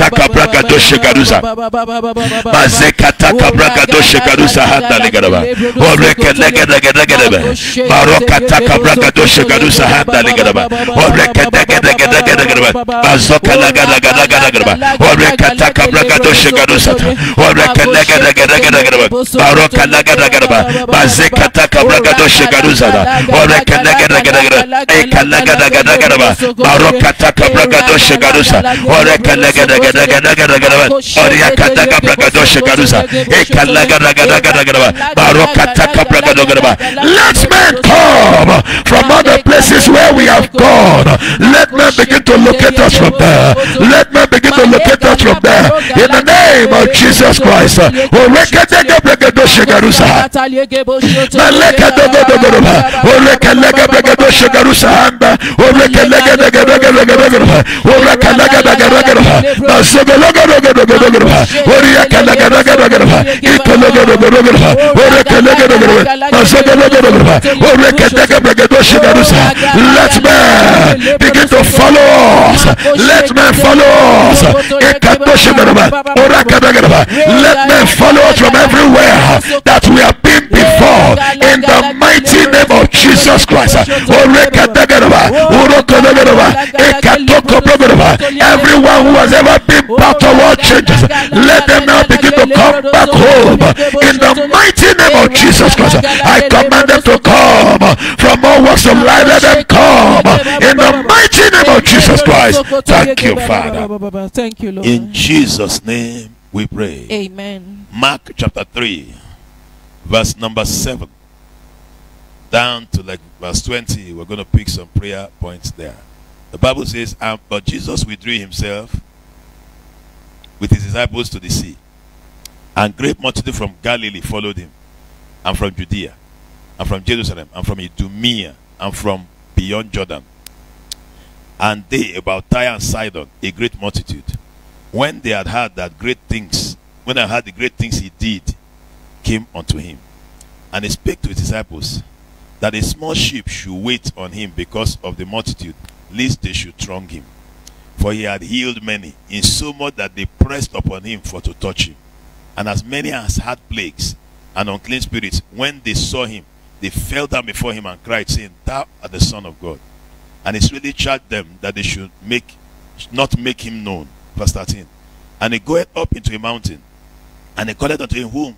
come from other places where we have gone. Let men begin to locate us from there. Let men begin to locate us from there. In the name of Jesus Christ. Let men begin to follow us. Let men follow us. Let men follow us from everywhere that we have been before. In the mighty name of Jesus Christ. Everyone who has ever been part of our changes, let them now begin to come back home. In the mighty name of Jesus Christ, I command them to come from all walks of life. Let them come in the mighty name of Jesus Christ. Thank you, Father. Thank you, Lord. In Jesus' name we pray. Amen. Mark chapter 3, verse number 7 down to like verse 20. We're going to pick some prayer points there. The Bible says, but Jesus withdrew himself with his disciples to the sea, and great multitude from Galilee followed him, and from Judea, and from Jerusalem, and from Idumea, and from beyond Jordan. And they, about Tyre and Sidon, a great multitude, when they had heard that great things, when they heard the great things he did, came unto him. And he spake to his disciples that a small sheep should wait on him because of the multitude, lest they should throng him. For he had healed many, insomuch that they pressed upon him for to touch him. And as many as had plagues and unclean spirits, when they saw him, they fell down before him and cried, saying, Thou art the Son of God. And he really charged them that they should not make him known. Verse 13. And he goeth up into a mountain, and he called unto him whom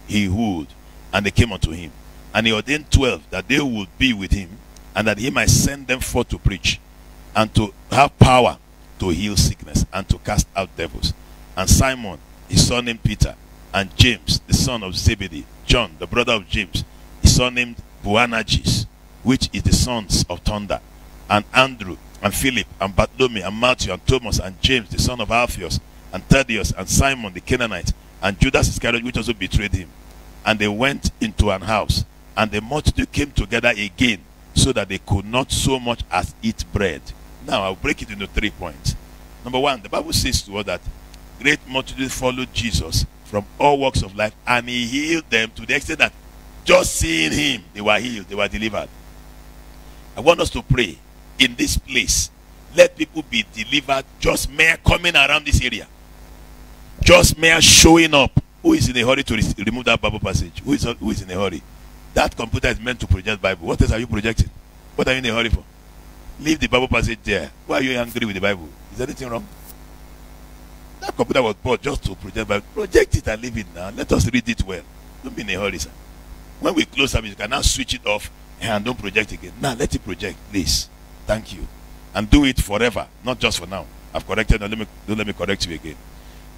he would, and they came unto him. And he ordained 12 that they would be with him, and that he might send them forth to preach, and to have power to heal sickness, and to cast out devils. And Simon, his son named Peter, and James, the son of Zebedee, John, the brother of James, his son named Boanerges, which is the sons of thunder, and Andrew, and Philip, and Bartholomew, and Matthew, and Thomas, and James, the son of Alphaeus, and Thaddeus, and Simon the Canaanite, and Judas Iscariot, which also betrayed him. And they went into an house, and the multitude came together again, so that they could not so much as eat bread. Now I'll break it into 3 points. Number 1, the Bible says to us that great multitude followed Jesus from all walks of life, and he healed them to the extent that just seeing him, they were healed, they were delivered. I want us to pray in this place. Let people be delivered just mere coming around this area. Just mere showing up. Who is in a hurry to remove that Bible passage? Who is in a hurry? That computer is meant to project Bible. What else are you projecting? What are you in a hurry for? Leave the Bible passage there. Why are you angry with the Bible? Is there anything wrong? That computer was bought just to project Bible. Project it and leave it now. Let us read it well. Don't be in a hurry, sir. When we close service, you can now switch it off and don't project again. Now let it project, please. Thank you. And do it forever, not just for now. I've corrected. Don't let me correct you again.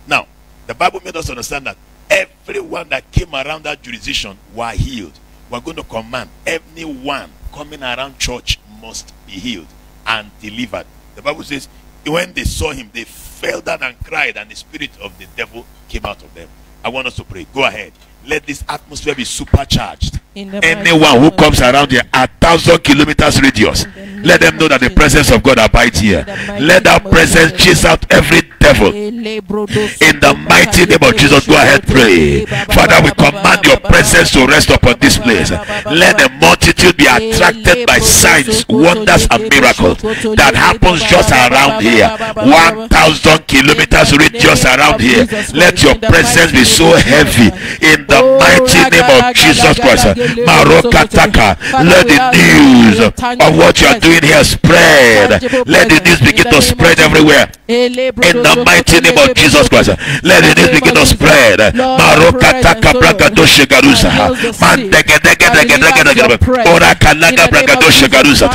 Now, the Bible made us understand that everyone that came around that jurisdiction were healed. We're going to command anyone coming around church must be healed and delivered. The Bible says, when they saw him, they fell down and cried, and the spirit of the devil came out of them. I want us to pray. Go ahead. Let this atmosphere be supercharged. Anyone who comes around here 1,000 kilometers radius, Let them know that the presence of God abides here. Let that presence chase out every devil. In the mighty name of Jesus, go ahead, pray. Father, we command your presence to rest upon this place. Let the multitude be attracted by signs, wonders, and miracles that happens just around here. 1,000 kilometers reach just around here. Let your presence be so heavy in the mighty name of Jesus Christ. Marokataka, let the news of what you are doing here spread. Let the news begin to spread everywhere. In the mighty name of Jesus Christ, let the news begin to spread. Marokataka bragadoshe garusa. Orakalaga bragadoshe garusa.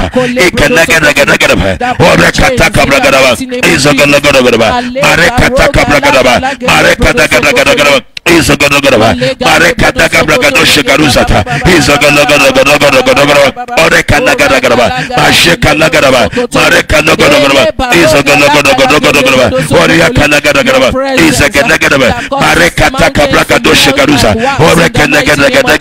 Orakataka bragadaba. Izogologodaba. Marekataka bragadaba. Marekataka is a gonogonova, Marekataka Bragadosha Garuzata, is a gonogonova, Orekanagaraba, Masheka Lagaraba, Mareka Logonova, is a gonogonova, Oriakanagaraba, is a Ganagaraba, Marekataka Bragadosha Garuza, Orekanagaraba,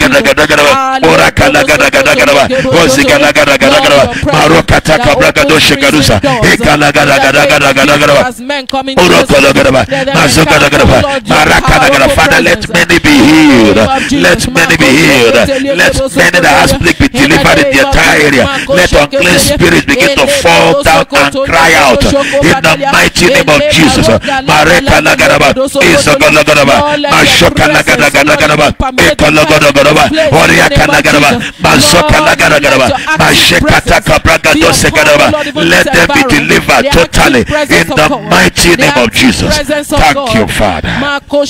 Orakanagaraba, Oziganagaragaraba, Marokataka Bragadosha Garuza, Ekanagaraba, Orokologaba, Mazogaraba, Marakanagaraba. Father, let many be healed. Let many be healed. Let many that has plague be delivered in the entire area. Let unclean spirits begin to fall down and cry out in the mighty name of Jesus. Mareka Lagaraba, Isogologaraba, Mashoka Lagaragaraba, Ekologodogaraba, Oriaka Lagaraba, Mazoka Lagaragaraba, Mashekataka Bragadosegaraba. Let them be delivered totally in the mighty name of Jesus. Thank you, Father.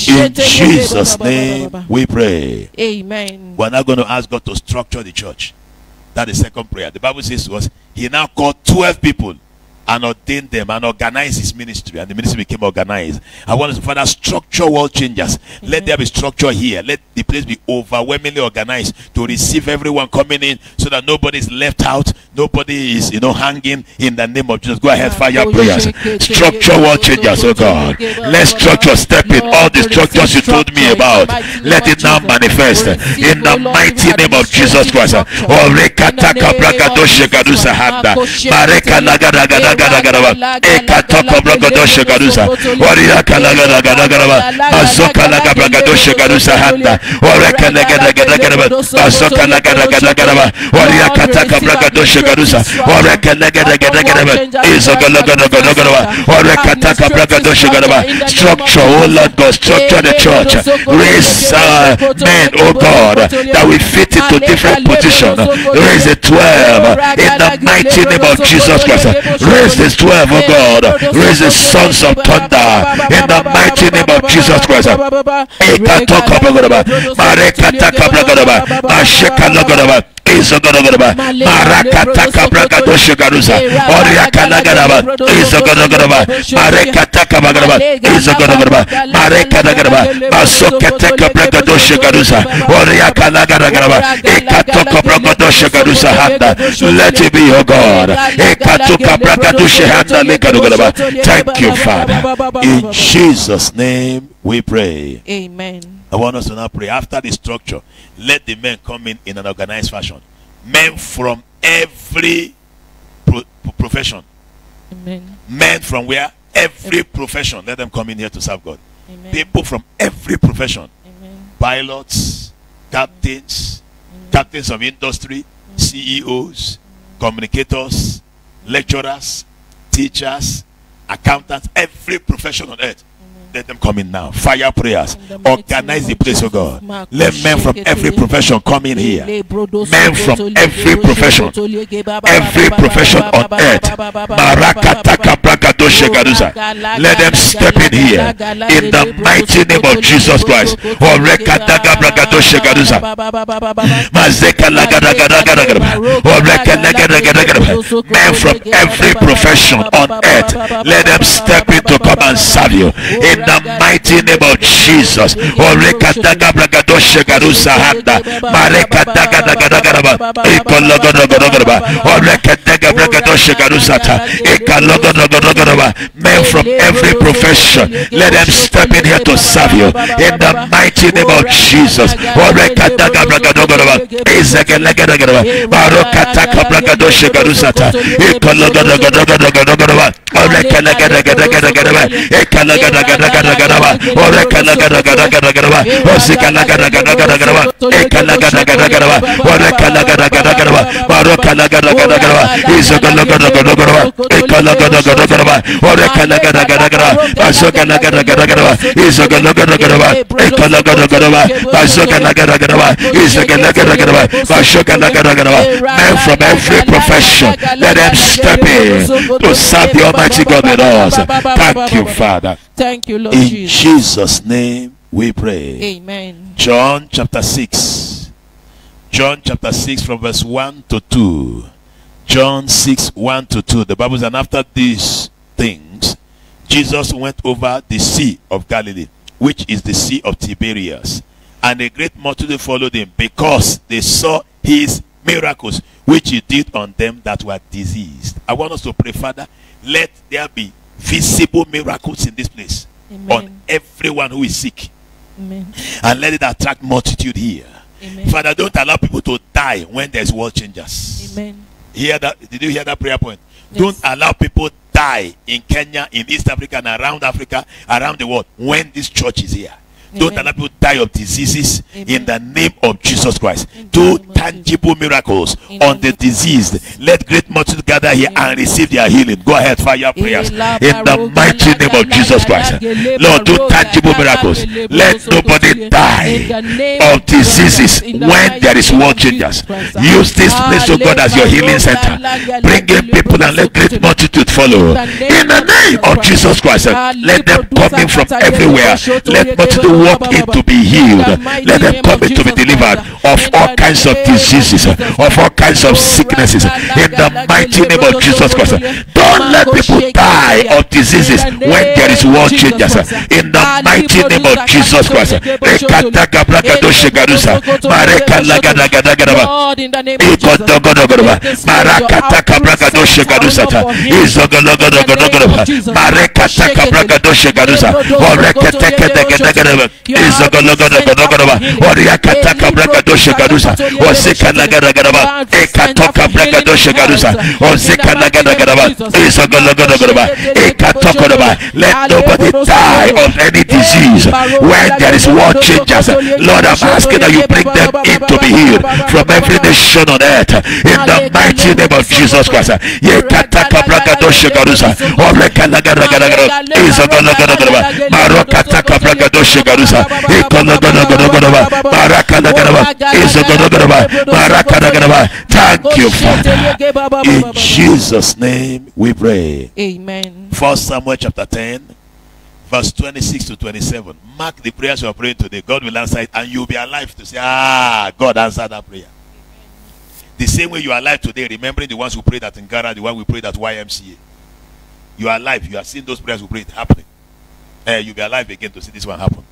In Jesus' name we pray. Amen. We're now going to ask God to structure the church. That is the second prayer. The Bible says to us, he now called 12 people and ordained them and organized his ministry, and the ministry became organized. I want us to, Father, structure world changers. Let there be structure here. Let the place be overwhelmingly organized to receive everyone coming in, so that nobody is left out, nobody is hanging. In the name of Jesus, go ahead, fire prayers. Structure world changers, oh God. Let structure step in. All the structures you told me about, let it now manifest in the mighty name of Jesus Christ. Ekatoko bragadoshe garusa, Oriaka lagaragaraba, Azoka lagabragadoshe garusa handa, Oreka lagaragaraba, Azoka lagaragaraba, Oriaka taka bragadoshe garusa, Oreka lagaragaraba, Izogologodogodogodoba, Oreka taka bragadoshe garaba. Structure, oh Lord God, structure the church. Raise men, oh God, that we fit into different positions. Raise the 12 in the mighty name of Jesus Christ. Raise this 12, oh God. Raise the sons of thunder in the mighty name of Jesus Christ. Izogodogodoba, Marakataka Bragadosha Garusa, Oriakanagaraba, Izogodogodoba, Marekataka Bagaraba, Izogodogodoba, Marekanagaraba, Masokataka Bragadosha Garusa, Oriakanagaraba, Ekatoko Bragadosha Garusa Handa. Let it be, oh God. Ekatuka Bragadosha Handa Lekadogodoba. Thank you, Father. In Jesus' name we pray. Amen. I want us to now pray. After the structure, let the men come in an organized fashion. Men from every profession. Amen. Men from where? Every profession. Let them come in here to serve God. Amen. People from every profession. Amen. Pilots, captains, captains of industry, CEOs, communicators, lecturers, teachers, accountants, every profession on earth. Let them come in now. Fire prayers. Organize the place, oh God. Let men from every profession come in here. Men from every profession. Every profession on earth. Let them step in here. In the mighty name of Jesus Christ. Men from every profession on earth. Let them step in to come and serve you. In the mighty name of Jesus. Orekataga bragadoshe garusa handa. Marekataga dagadagaraba. Ekologodogodogodoba. Orekataga bragadoshe garusata. Ekologodogodogodoba. Men from every profession, let them step in here to serve you in the mighty name of Jesus. Men from every profession, let them step in to serve the Almighty God with us. Thank you, Father. Thank you, Lord In Jesus. Jesus' name we pray. Amen. John chapter 6. John chapter 6 from verse 1 to 2. John 6, 1 to 2. The Bible says, and after these things, Jesus went over the sea of Galilee, which is the sea of Tiberias. And a great multitude followed him, because they saw his miracles, which he did on them that were diseased. I want us to pray, Father, let there be visible miracles in this place. Amen. On everyone who is sick. Amen. And let it attract multitude here. Amen. Father, don't allow people to die when there's world changers. Amen. Hear that? Did you hear that prayer point? Yes. Don't allow people die in Kenya, in East Africa, and around Africa, around the world, when this church is here. Don't Amen. allow people die of diseases. Amen. In the name of Jesus Christ. In the Do name of tangible miracles In on the the diseased. Let great multitude gather here and receive their healing. Go ahead, fire prayers. In the mighty name of Jesus Christ. Lord, do tangible miracles. Let nobody die of diseases when there is world changers. Use this place, oh God, as your healing center. Bring in people and let great multitude follow. In the name of Jesus Christ, let them come in from everywhere. Let multitude walk in to be healed. Let them come in to be delivered of all kinds of diseases, of all kinds of sicknesses. In the mighty name of Jesus Christ. Don't let people die of diseases when there is world changers. In the mighty name of Jesus Christ. Lord, in the name of Let nobody die of any disease when there is world changers. Lord, I'm asking that you bring them in to be healed from every nation on earth. In the mighty name of Jesus Christ. Thank you, Father. In Jesus' name we pray. Amen. 1 Samuel chapter 10, verse 26 to 27. Mark the prayers you are praying today. God will answer it, and you'll be alive to say, God answered that prayer. The same way you are alive today, remembering the ones who prayed at Ngara, the one we prayed at YMCA. You are alive. You have seen those prayers we prayed happening. You'll be alive again to see this one happen.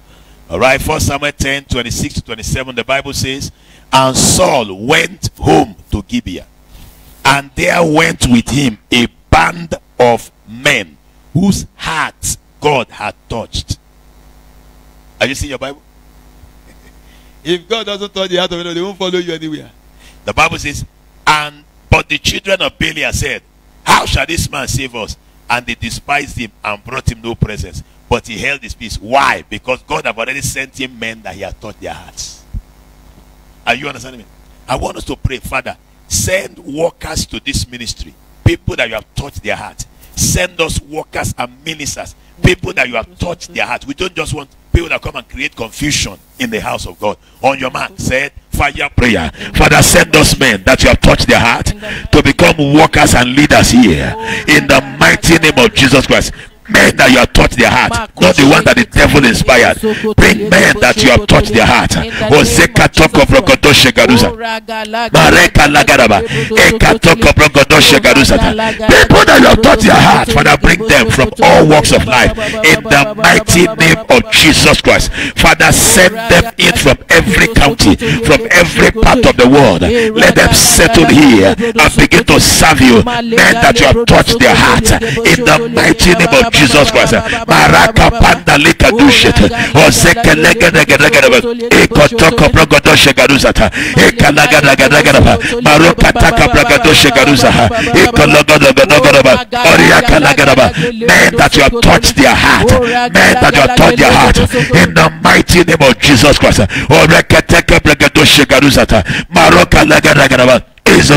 All right, 1 Samuel 10, 26 to 27, the Bible says, and Saul went home to Gibeah, and there went with him a band of men whose hearts God had touched. Are you seeing your Bible? If God doesn't touch the heart of anyone, they won't follow you anywhere. The Bible says, but the children of Belial said, how shall this man save us? And they despised him and brought him no presents. But he held his peace. Why? Because God have already sent him men that he has touched their hearts. Are you understanding me? I want us to pray, Father, send workers to this ministry. People that you have touched their heart. Send us workers and ministers. People that you have touched their heart. We don't just want people that come and create confusion in the house of God. On your mark, said fire prayer. Father, send us men that you have touched their heart to become workers and leaders here. In the mighty name of Jesus Christ. Men that you have touched their heart, not the one that the devil inspired. Bring men that you have touched their heart. Ozeka toko brogodo shegaruza. Mareka lagaraba. Eka toko brogodo shegaruza. People that you have touched their heart, Father, bring them from all walks of life in the mighty name of Jesus Christ. Father, send them in from every county, from every part of the world. Let them settle here and begin to serve you. Men that you have touched their heart in the mighty name of Jesus Christ. Maraka panda lika dushit. Ozeke lega lega lega lega. Ekotoko brogodo shegaruzata. Ekalaga lega lega lega. Maroka taka brogodo shegaruzaha. Ekologo lega lega lega. Oriaka lega lega. Men that you have touched their heart. Men that you have touched their heart in the mighty name of Jesus Christ. Oreka taka brogodo shegaruzata. Maroka lega lega lega. Even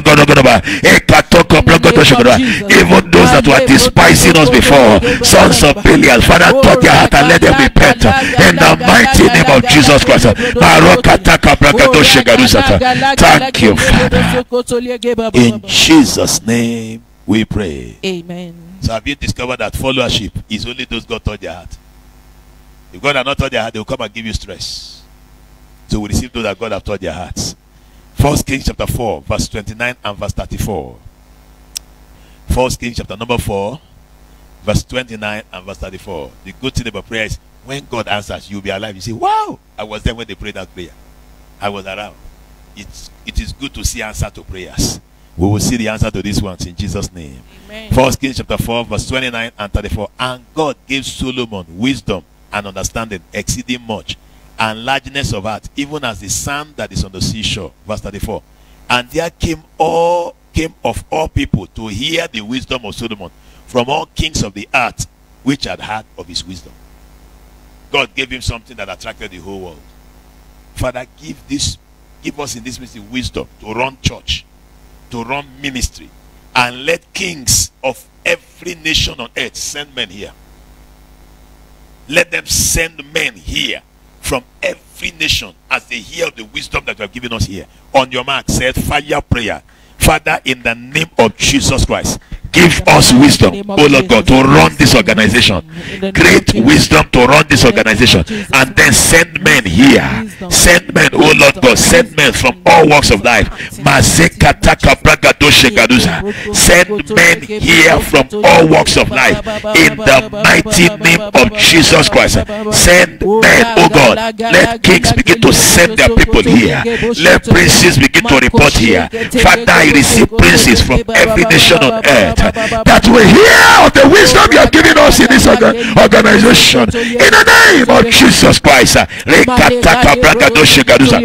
those that were despising us before, sons of Belial, Father, touch their heart and let them repent in the mighty name of Jesus Christ. Thank you, Father. In Jesus' name we pray. Amen. So have you discovered that followership is only those God touch their heart? If God has not touched their heart, they will come and give you stress. So we receive those that God have touched their hearts. 1 Kings chapter 4, verse 29 and verse 34. 1 Kings chapter number 4, verse 29 and verse 34. The good thing about prayer is when God answers, you'll be alive. You say, wow, I was there when they prayed that prayer. I was around. It is good to see answer to prayers. We will see the answer to these ones in Jesus' name. Amen. 1 Kings chapter 4, verse 29 and 34. And God gave Solomon wisdom and understanding exceeding much, and largeness of heart, even as the sand that is on the seashore. Verse 34. And there came of all people to hear the wisdom of Solomon from all kings of the earth, which had heard of his wisdom. God gave him something that attracted the whole world. Father, give us in this ministry wisdom to run church, to run ministry, and let kings of every nation on earth send men here. Let them send men here from every nation as they hear the wisdom that you have given us here. On your mark, said fire prayer. Father, in the name of Jesus Christ, give us wisdom, oh Lord God, to run this organization. Great wisdom to run this organization. And then send men here. Send men, oh Lord God, send men from all walks of life. Send men here from all walks of life. In the mighty name of Jesus Christ. Send men, oh God. Let kings begin to send their people here. Let princes begin to report here. Father, I receive princes from every nation on earth that will hear of the wisdom you have given us in this organization. In the name of Jesus Christ. Bragado Shagaruza,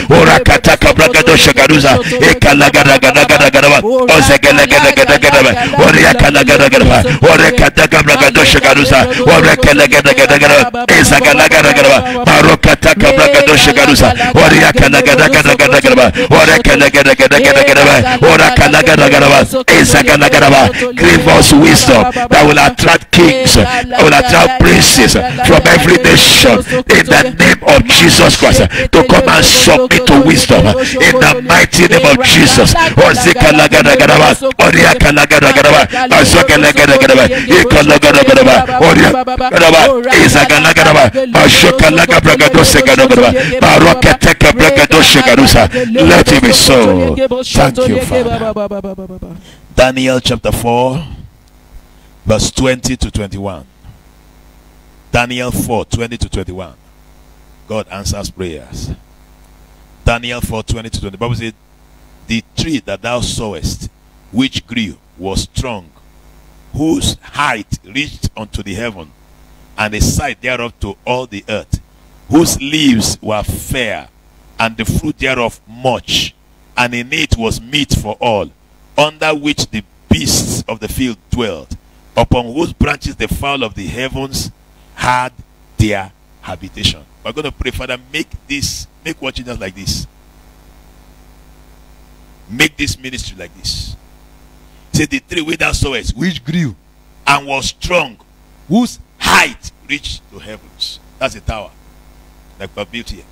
Ora Kataka Bragado Shagaruza, Ekalagaragadagaragadaba, Ozegalagadagadagadaba, Oriakalagadagadaba, Orekataka Bragado Shagaruza, Orekalagadagadagaba, Ezagalagadagaba, Marokataka Bragado Shagaruza, Oriakalagadagadagaba, Orekalagadagadagaba, Orakalagadagaba, Ezagalagadaba. Give us wisdom that will attract kings, that will attract princes from every nation. In the name of Jesus Christ, to come and submit to wisdom in the mighty name of Jesus. Let it be so. Thank you, Father. Daniel chapter 4, verse 20 to 21. Daniel 4, 20 to 21. God answers prayers. Daniel 4, 20 to 20. The Bible said, the tree that thou sawest, which grew, was strong, whose height reached unto the heaven, and the sight thereof to all the earth, whose leaves were fair, and the fruit thereof much, and in it was meat for all, under which the beasts of the field dwelt, upon whose branches the fowl of the heavens had their habitation. We're going to pray, Father, make watching us like this. Make this ministry like this. Say the tree which thou sawest, which grew and was strong, whose height reached to heavens. That's a tower, like we built here.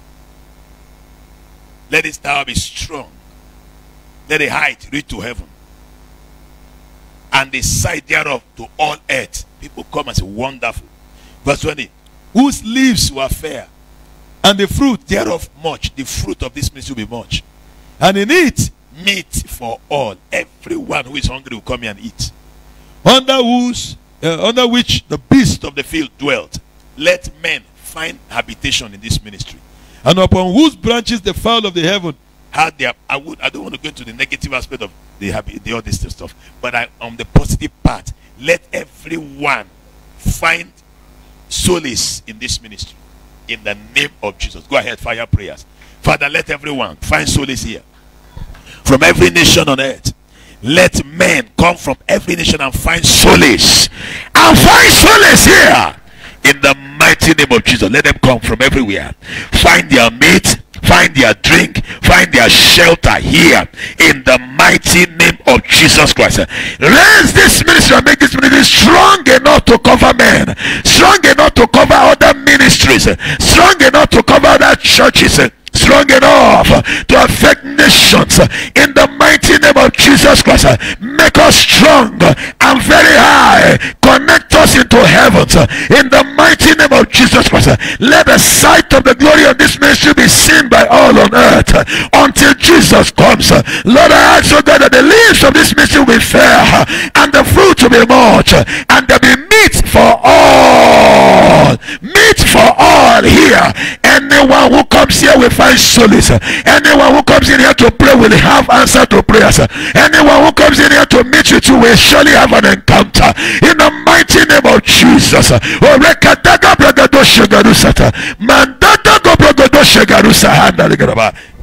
Let this tower be strong. Let the height reach to heaven, and the sight thereof to all earth. People come and say, wonderful. Verse 20. Whose leaves were fair, and the fruit thereof much. The fruit of this ministry will be much. And in it, meat for all. Everyone who is hungry will come here and eat. Under which the beasts of the field dwelt. Let men find habitation in this ministry. And upon whose branches the fowl of the heaven had their... I don't want to go into the negative aspect of the all this stuff, but on the positive part, let everyone find solace in this ministry. In the name of Jesus. Go ahead, fire prayers. Father, let everyone find solace here. From every nation on earth. Let men come from every nation and find solace. And find solace here. In the mighty name of Jesus. Let them come from everywhere. Find their meat. Find their drink. Find their shelter here. In the mighty name of Jesus Christ. Raise this ministry and make this ministry strong enough to cover men. Strong enough to cover other ministries. Strong enough to cover other churches. Strong enough to affect nations. In the mighty name of Jesus Christ. Make us strong and very high. Connect us into heavens. In the mighty name of Jesus Christ. Let the sight of the glory of this ministry be seen by all on earth until Jesus comes. Lord, I ask, oh God, that the leaves of this ministry will be fair and the fruit will be much, and there will be meat for all. Meat for all here. Anyone who comes here will find solace. Anyone who comes in here to pray will have answer to prayers. Anyone who comes in here to meet with you will surely have an encounter. In the mighty name of Jesus.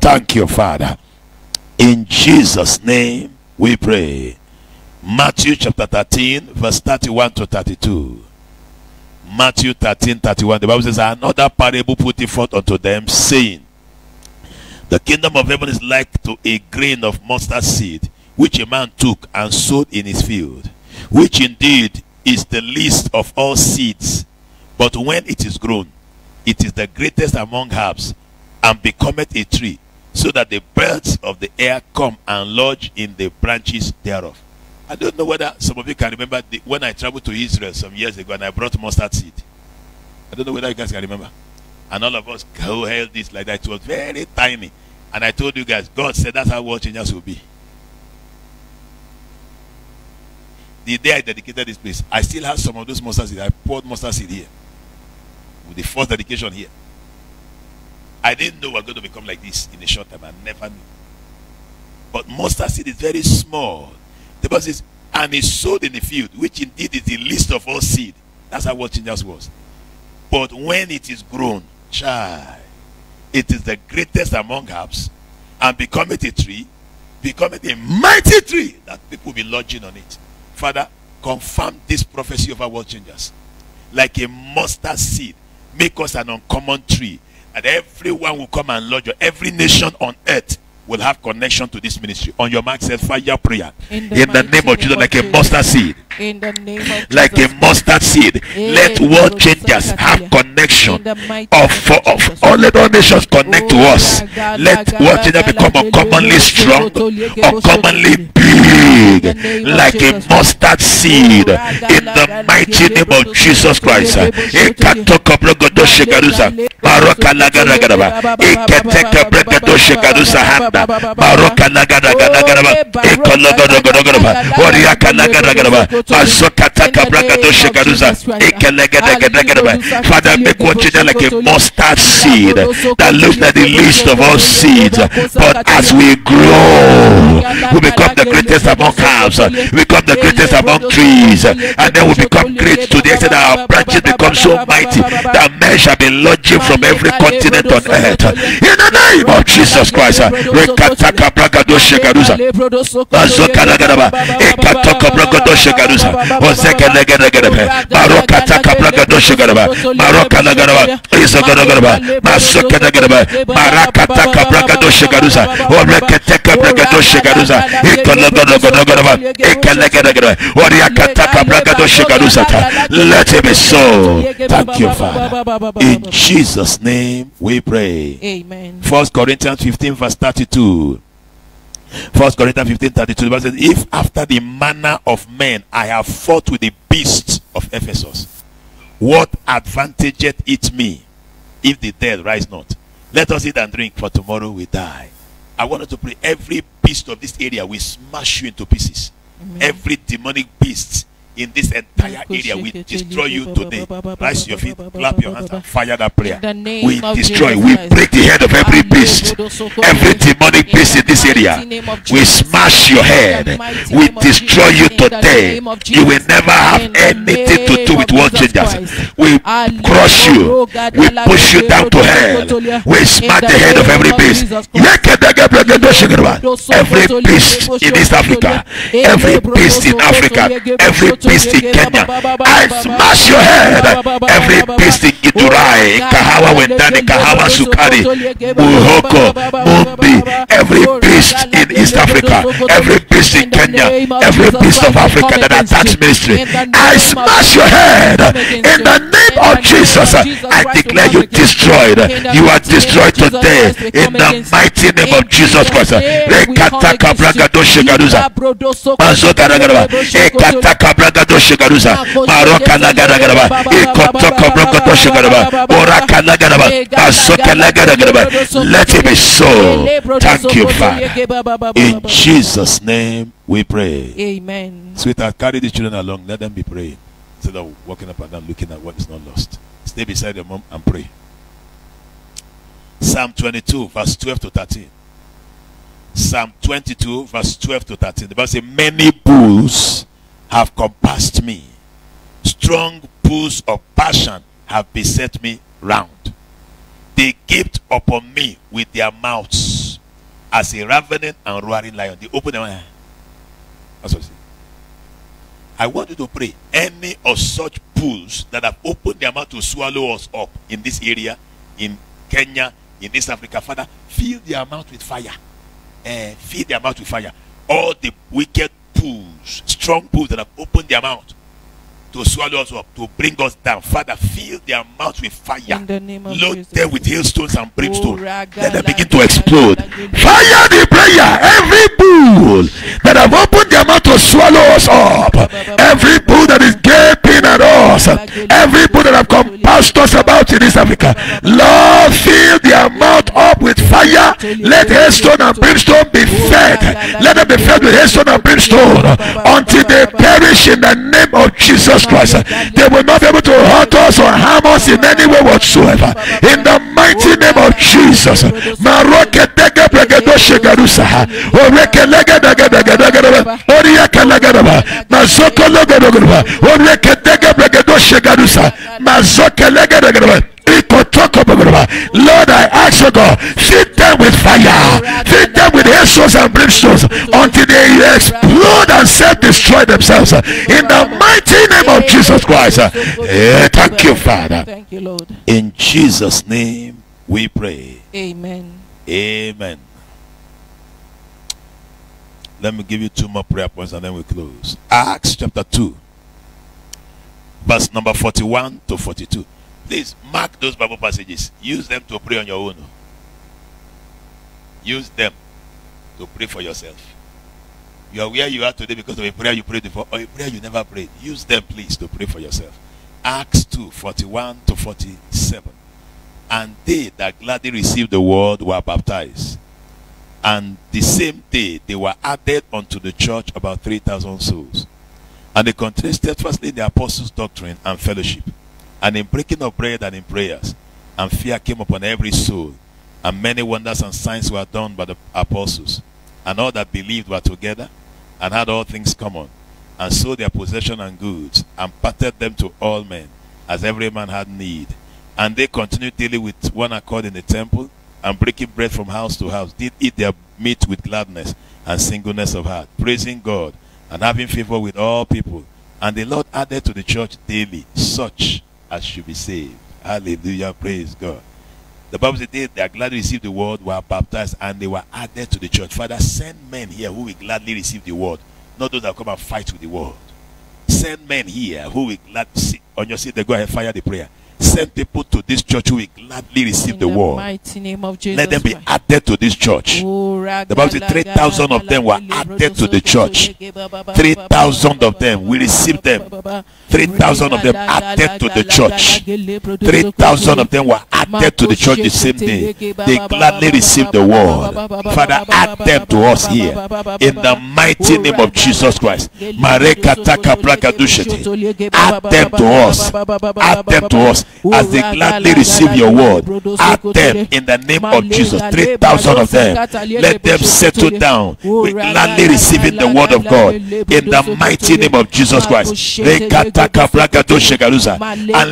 Thank you, Father. In Jesus' name we pray. Matthew chapter 13 verse 31 to 32. Matthew 13:31. The Bible says, another parable put he forth unto them, saying, the kingdom of heaven is like to a grain of mustard seed, which a man took and sowed in his field, which indeed is the least of all seeds, but when it is grown, it is the greatest among herbs, and becometh a tree, so that the birds of the air come and lodge in the branches thereof. I don't know whether some of you can remember when I traveled to Israel some years ago and I brought mustard seed. I don't know whether you guys can remember. And all of us held this like that. It was very tiny. And I told you guys, God said that's how world changers will be. The day I dedicated this place, I still have some of those mustard seed. I poured mustard seed here. With the first dedication here. I didn't know we were going to become like this in a short time. I never knew. But mustard seed is very small. The Bible says, and is sowed in the field, which indeed is the least of all seed. That's how what changers was. But when it is grown, child, it is the greatest among herbs, and becometh a tree, becometh a mighty tree that people will be lodging on it. Father, confirm this prophecy of our world changers. Like a mustard seed, make us an uncommon tree, and everyone will come and lodge. Every nation on earth will have connection to this ministry. On your mark, says fire prayer. In the name of Jesus, like a mustard seed. In the name of Jesus. Like a mustard seed. Let world changers have connection of all nations connect to us. Let world changers become uncommonly strong, uncommonly big, like a mustard seed. In the mighty name of Jesus Christ. Baroka nagara nagara ekologodo Father, make one children like a mustard seed that looks like the least of all seeds, but as we grow, we become the greatest among herbs, we become the greatest among trees, and then we become great to the extent that our branches become so mighty that men shall be lodging from every continent on earth. In the name of Jesus Christ. Rekataka bragado shegaruza. Bazokanagaraba. Ekatoko bragado shegaruza. Ozekenegenegerebe. Marokataka bragado shegaraba. Marokanagaraba. Izoganagaraba. Masokenegerebe. Marakataka bragado shegaruza. Oreketeka bragado shegaruza. Ikologonogonogaraba. Ekelegenegerebe. Oriakataka bragado shegaruza. Let it be so. Thank you, Father. In Jesus' name we pray. Amen. 1 Corinthians 15 verse 32. 1 Corinthians 15:32. The Bible says, if after the manner of men I have fought with the beasts of Ephesus, what advantageth it me if the dead rise not? Let us eat and drink, for tomorrow we die. I want us to pray. Every beast of this area will smash you into pieces. Amen. Every demonic beast in this entire area will destroy you today. Rise your feet, clap your hands, and fire that prayer. We destroy, we break the head of every beast. Every demonic beast in this area, we smash your head. We destroy you today. You will never have anything to do with world changers. We crush you. We push you down to hell. We smash the head of every beast. Every beast in East Africa, every beast in Africa, every beast in Kenya, I smash your head. Every beast in Idurai, Kahawa Wendani, Kahawa Sukari, Muhoko, Mumbi, every beast in East Africa, every beast in Kenya, every beast of Africa that attacks ministry, I smash your head. In the name of Jesus, I declare you destroyed. You are destroyed today in the mighty name of Jesus Christ. Rekataka bragado shegaruza. Mazokaragaraba. Ekataka bragado shegaruza. Marokanagaraba. Ikotoko bragado shegaraba. Orakanagaraba. Azokanagaraba. Let it be so. Thank you, Father. In Jesus' name we pray. Amen. Sweetheart, carry the children along. Let them be praying instead of walking up and down looking at what is not lost. Stay beside your mom and pray. Psalm 22 verse 12 to 13. Psalm 22 verse 12 to 13. The Bible says, many bulls have compassed me. Strong bulls of passion have beset me round. They gaped upon me with their mouths as a ravening and roaring lion. They open their mouth. That's what I say. I want you to pray. Any of such bulls that have opened their mouth to swallow us up in this area, in Kenya, in East Africa, Father, fill their mouth with fire. Fill their mouth with fire. All the wicked bulls, strong bulls that have opened their mouth to swallow us up, to bring us down, Father, fill their mouth with fire. In the name of Load Jesus. them with hailstones and brimstone. Let them begin to explode. Fire the prayer. Every bull that have opened their mouth to swallow us up, every bull that is gaping at us, every bull that have compassed us about in East Africa, Lord, fill their mouth up with fire. Let hailstone and brimstone be fed. Let them be fed with hailstone and brimstone until they perish in the name of Jesus Christ. They will not be able to hurt us or harm us in any way whatsoever. In the mighty name of Jesus. Lord, I ask you, God, feed them with fire, feed them with hailstones and brimstones until they explode and self-destroy themselves. In the mighty name of Jesus Christ. Thank you, Father. Thank you, Lord. In Jesus' name we pray. Amen. Amen. Let me give you two more prayer points and then we close. Acts chapter 2, verse number 41 to 42. Please mark those Bible passages. Use them to pray on your own. Use them to pray for yourself. You are where you are today because of a prayer you prayed before or a prayer you never prayed. Use them, please, to pray for yourself. Acts 2, 41 to 47. And they that gladly received the word were baptized. And the same day they were added unto the church about 3,000 souls. And they continued steadfastly in the apostles' doctrine and fellowship, and in breaking of bread and in prayers. And fear came upon every soul. And many wonders and signs were done by the apostles. And all that believed were together, and had all things common, and sold their possession and goods, and parted them to all men, as every man had need. And they continued daily with one accord in the temple, and breaking bread from house to house, did eat their meat with gladness and singleness of heart, praising God and having favor with all people. And the Lord added to the church daily such as should be saved. Hallelujah, praise God. The Bible says they are gladly received the word, were baptized, and they were added to the church. Father, send men here who will gladly receive the word, not those that come and fight with the world. Send men here who will gladly, on your seat, they go ahead, fire the prayer. Send people to this church who will gladly receive the word. Mighty name of Jesus. Let them be added to this church. The Bible says 3,000 of them were added to the church. 3,000 of them, we received them. 3,000 of them added to the church. 3,000 of them were added to the church the same day. They gladly received the word. Father, add them to us here. In the mighty name of Jesus Christ. Add them to us. Add them to us. As they gladly receive your word, add them in the name of Jesus. 3,000 of them, let them settle down with gladly receiving the word of God in the mighty name of Jesus Christ. And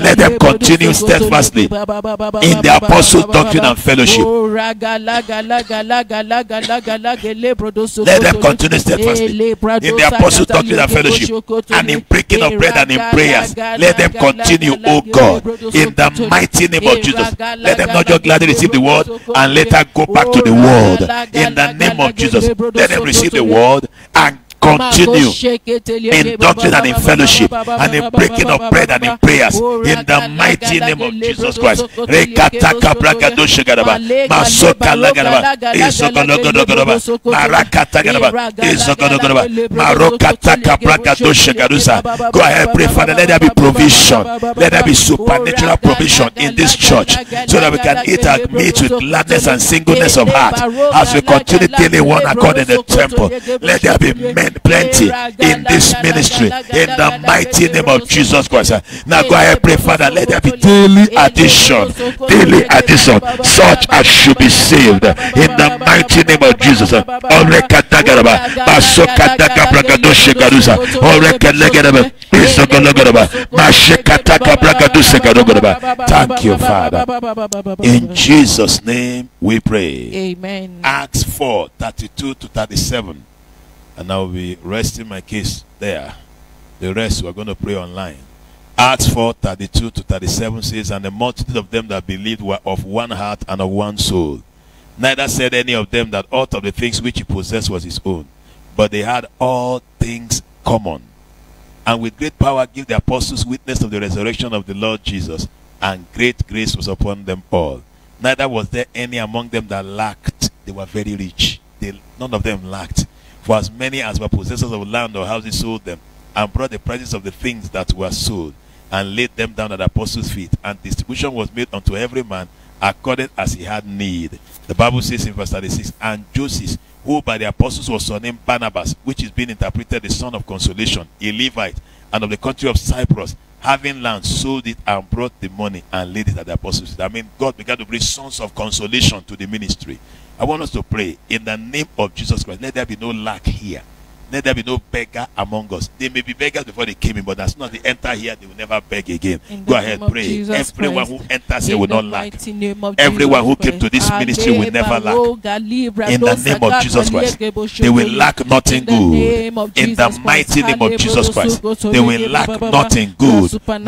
let them continue steadfastly in the apostles' doctrine and fellowship. Let them continue steadfastly in the apostles' doctrine and fellowship, and in breaking of bread and in prayers. Let them continue, oh God, in the mighty name of Jesus. Let them not just gladly receive the word and later go back to the world. In the name of Jesus, let them receive the word and continue in doctrine and in fellowship and in breaking of bread and in prayers in the mighty name of Jesus Christ. Go ahead, pray, Father. Let there be provision. Let there be supernatural provision in this church so that we can eat our meat with gladness and singleness of heart as we continue daily one accord in the temple. Let there be men plenty in this ministry in the mighty name of Jesus Christ. Now go ahead, pray, Father. Let there be daily addition, such as should be saved in the mighty name of Jesus. Thank you, Father. In Jesus' name we pray. Amen. Acts 4:32 to 37. And I will be resting my case there. The rest we're going to pray online. Acts 4:32 to 37 says, and the multitude of them that believed were of one heart and of one soul. Neither said any of them that aught of the things which he possessed was his own, but they had all things common. And with great power give the apostles witness of the resurrection of the Lord Jesus, and great grace was upon them all. Neither was there any among them that lacked. They were very rich. None of them lacked. For as many as were possessors of land or houses sold them, and brought the prices of the things that were sold, and laid them down at the apostles' feet. And distribution was made unto every man according as he had need. The Bible says in verse 36, and Joseph, who by the apostles was surnamed Barnabas, which is being interpreted the son of consolation, a Levite, and of the country of Cyprus, having land, sold it and brought the money and laid it at the apostles' feet. I mean, God began to bring sons of consolation to the ministry. I want us to pray in the name of Jesus Christ. Let there be no lack here. Let there be no beggar among us. They may be beggars before they came in, but as soon as they enter here, they will never beg again. Go ahead, pray. Everyone who enters here will not lack. Everyone who came to this ministry will never lack. In the name of Jesus Christ, they will lack nothing good. In the mighty name of Jesus Christ, they will lack nothing good. Lord,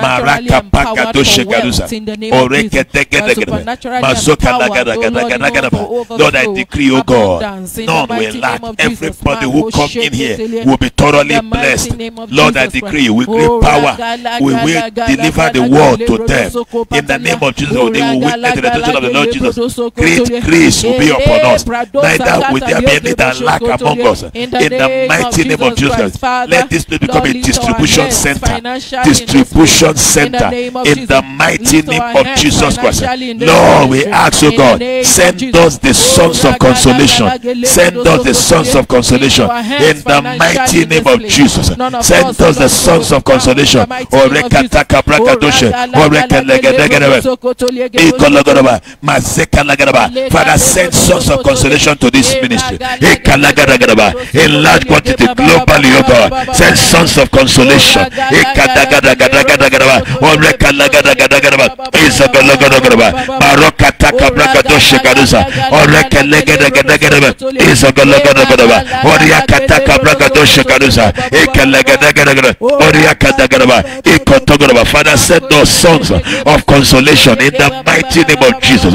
I decree, oh God, none will lack. Everybody who comes in here will be thoroughly blessed. Lord, I decree with great power we will deliver the word to them. In the name of Jesus, they will witness the resurrection of the Lord Jesus. Great grace will be upon us. Neither will there be any that lack among us. In the mighty name of Jesus, let this place become a distribution center. Distribution center. In the mighty name of Jesus Christ. Lord, we ask, oh God, send us the sons of consolation. Send us the sons of consolation. In the mighty name of Jesus. Send us the songs of consolation. Father, send songs of consolation to this ministry. In large quantity, globally, oh God. Send songs of consolation. Father, send those songs of consolation in the mighty name of Jesus.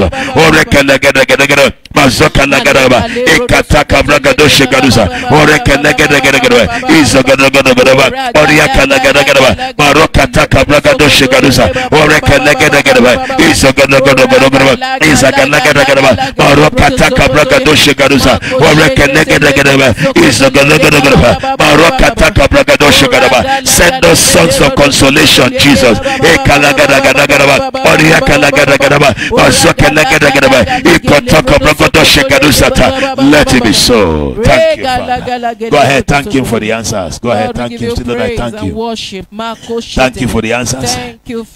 Mazoka lagadaba, ekataka bragadoshe gadusa, oreke legedegedegedewe, izogodogodogodoba, oriaka legedegedewe, marokataka bragadoshe gadusa, oreke legedegedewe, izogodogodogodogodoba, izaka legedegedewe, marokataka bragadoshe gadusa, oreke legedegedewe, izogodogodogodoba, marokataka bragadoshe gadusa. Send us songs of consolation, Jesus. Ekalagadagadagadaba, oriaka legedegedewe, mazoka legedegedewe, ikotaka bragadoshe. Let it be so. Thank you, Father. Go ahead, thank him for the answers. Go ahead, thank him. Still, Lord, I thank you. Thank you for the answers.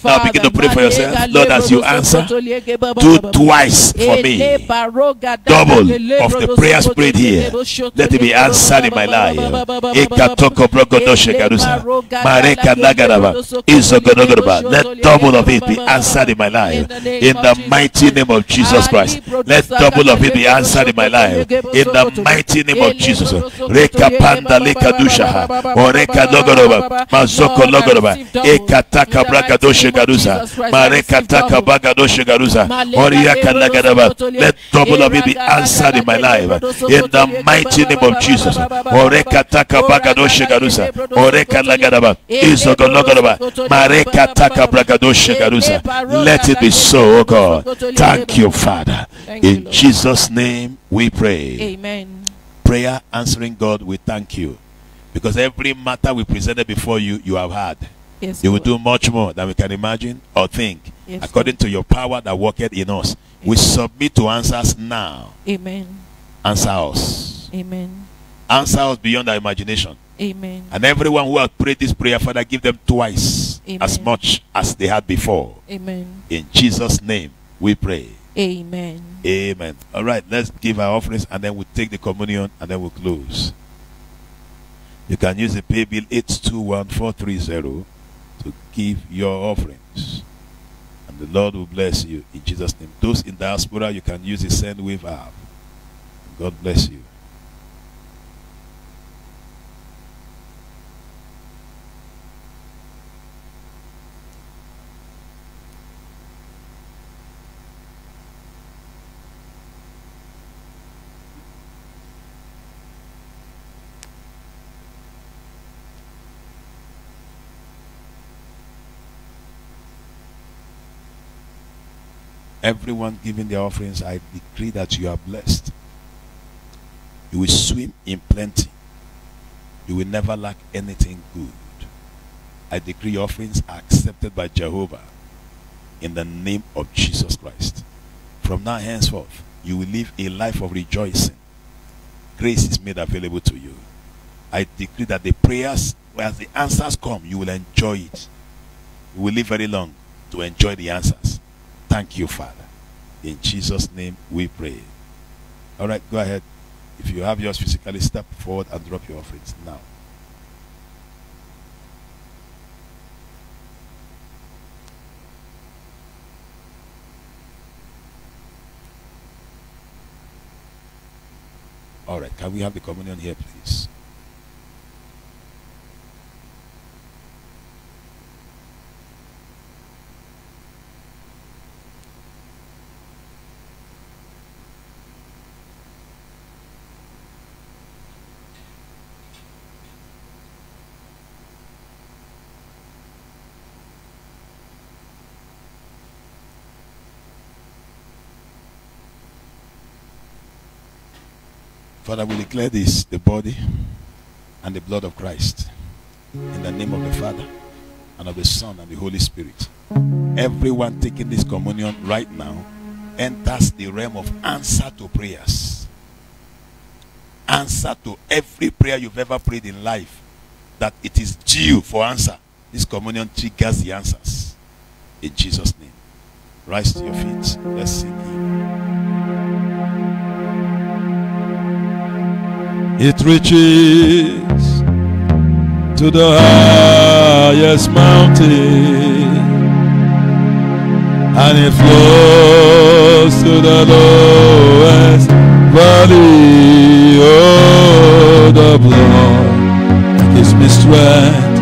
Now begin to pray for yourself. Lord, as you answer, do twice for me. Double of the prayers prayed here. Let it be answered in my life. Let double of it be answered in my life. In the mighty name of Jesus Christ. Let double of it be answered in my life. In the mighty name of Jesus. Reka panda leka dusha. Oreka logoroba. Mazoko logoroba. Ekataka braga doshe garuza. Mareka taka baga doshe garuza. Oriaka lagadaba. Let double of it be answered in my life. In the mighty name of Jesus. Oreka taka baga doshe garuza. Oreka lagadaba. Izoko logoroba. Mareka taka braga doshe garuza. Let it be so, oh God. Thank you, Father. In Jesus' name we pray. Amen. Prayer answering God, we thank you. Because every matter we presented before you, you have had. Yes, you will do much more than we can imagine or think. Yes, according to your power that worketh in us. We submit to answers now. Amen. Answer us. Amen. Answer us beyond our imagination. Amen. And everyone who has prayed this prayer, Father, give them twice Amen. as much as they had before. Amen. In Jesus' name we pray. Amen. Amen. All right, let's give our offerings and then we'll take the communion and then we'll close. You can use the pay bill 821430 to give your offerings. And the Lord will bless you in Jesus' name. Those in diaspora, you can use the SendWave app. God bless you. Everyone giving their offerings, I decree that you are blessed. You will swim in plenty. You will never lack anything good. I decree your offerings are accepted by Jehovah in the name of Jesus Christ. From now henceforth, you will live a life of rejoicing. Grace is made available to you. I decree that the prayers, as the answers come, you will enjoy it. You will live very long to enjoy the answers. Thank you, Father. In Jesus' name we pray. All right, go ahead. If you have yours physically, step forward and drop your offerings now. All right, can we have the communion here, please? Father, we declare this, the body and the blood of Christ, in the name of the Father and of the Son and the Holy Spirit. Everyone taking this communion right now enters the realm of answer to prayers. answer to every prayer you've ever prayed in life, that it is due for answer. This communion triggers the answers. In Jesus' name. Rise to your feet. Let's sing him. It reaches to the highest mountain, and it flows to the lowest valley. Oh, the blood gives me strength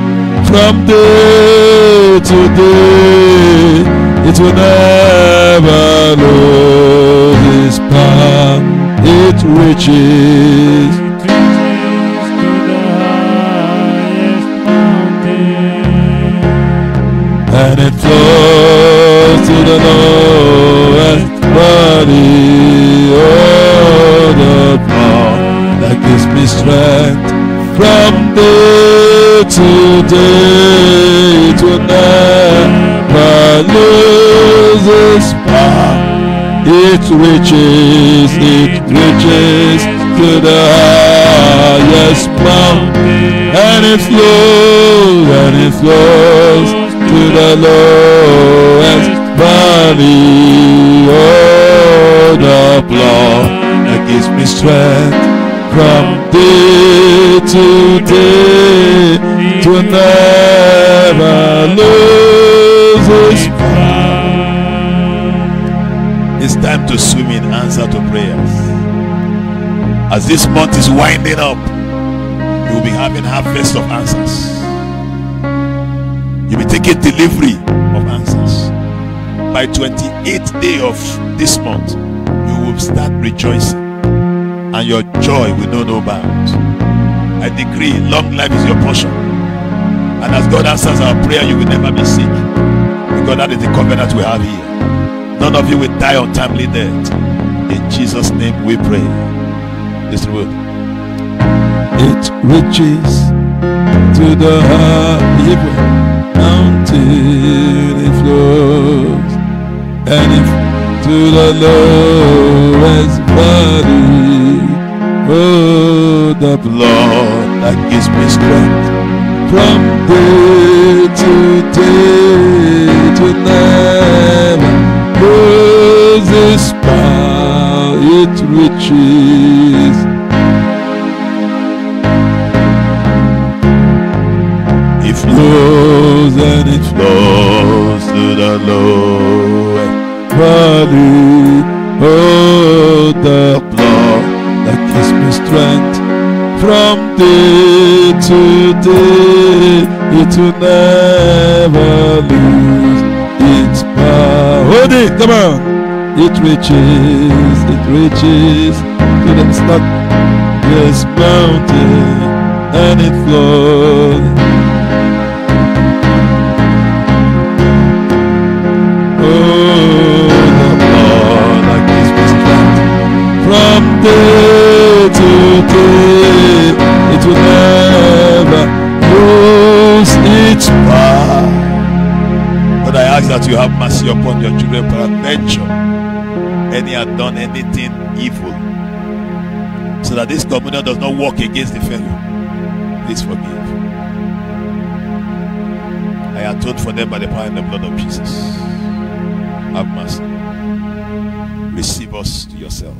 from day to day. It will never lose its power. It reaches to the highest mountain, and it flows to the lowest valley. Oh, the blood that gives me strength from day to day. It will never lose its power. It reaches to the highest mountain, and it flows to the lowest valley. Oh, the blood that gives me strength from day to day, to never lose its power. It's time to swim in answer to prayers. As this month is winding up, you will be having harvest of answers. You'll be taking delivery of answers. By 28th day of this month, you will start rejoicing, and your joy will know no bounds. I decree long life is your portion, and as God answers our prayer, you will never be sick, because that is the covenant we have here. None of you will die untimely death. In Jesus' name we pray. This word. It reaches to the highest mountain. It flows, and it to the lowest valley. Oh, the blood that gives me strength from day to day, to never lose its power. It reaches. It flows, and it flows to the lowest valley. Oh, the blood that gives me strength from day to day. It will never lose its power. Hold it, come on. It reaches to the top this mountain, and it flows. Oh, the blood that gives me strength from day to day. It will never lose its power. But I ask that you have mercy upon your children, peradventure any had done anything evil, so that this communion does not work against the fellow. Please forgive. I atone for them by the power and the blood of Jesus. Have mercy. Receive us to yourself.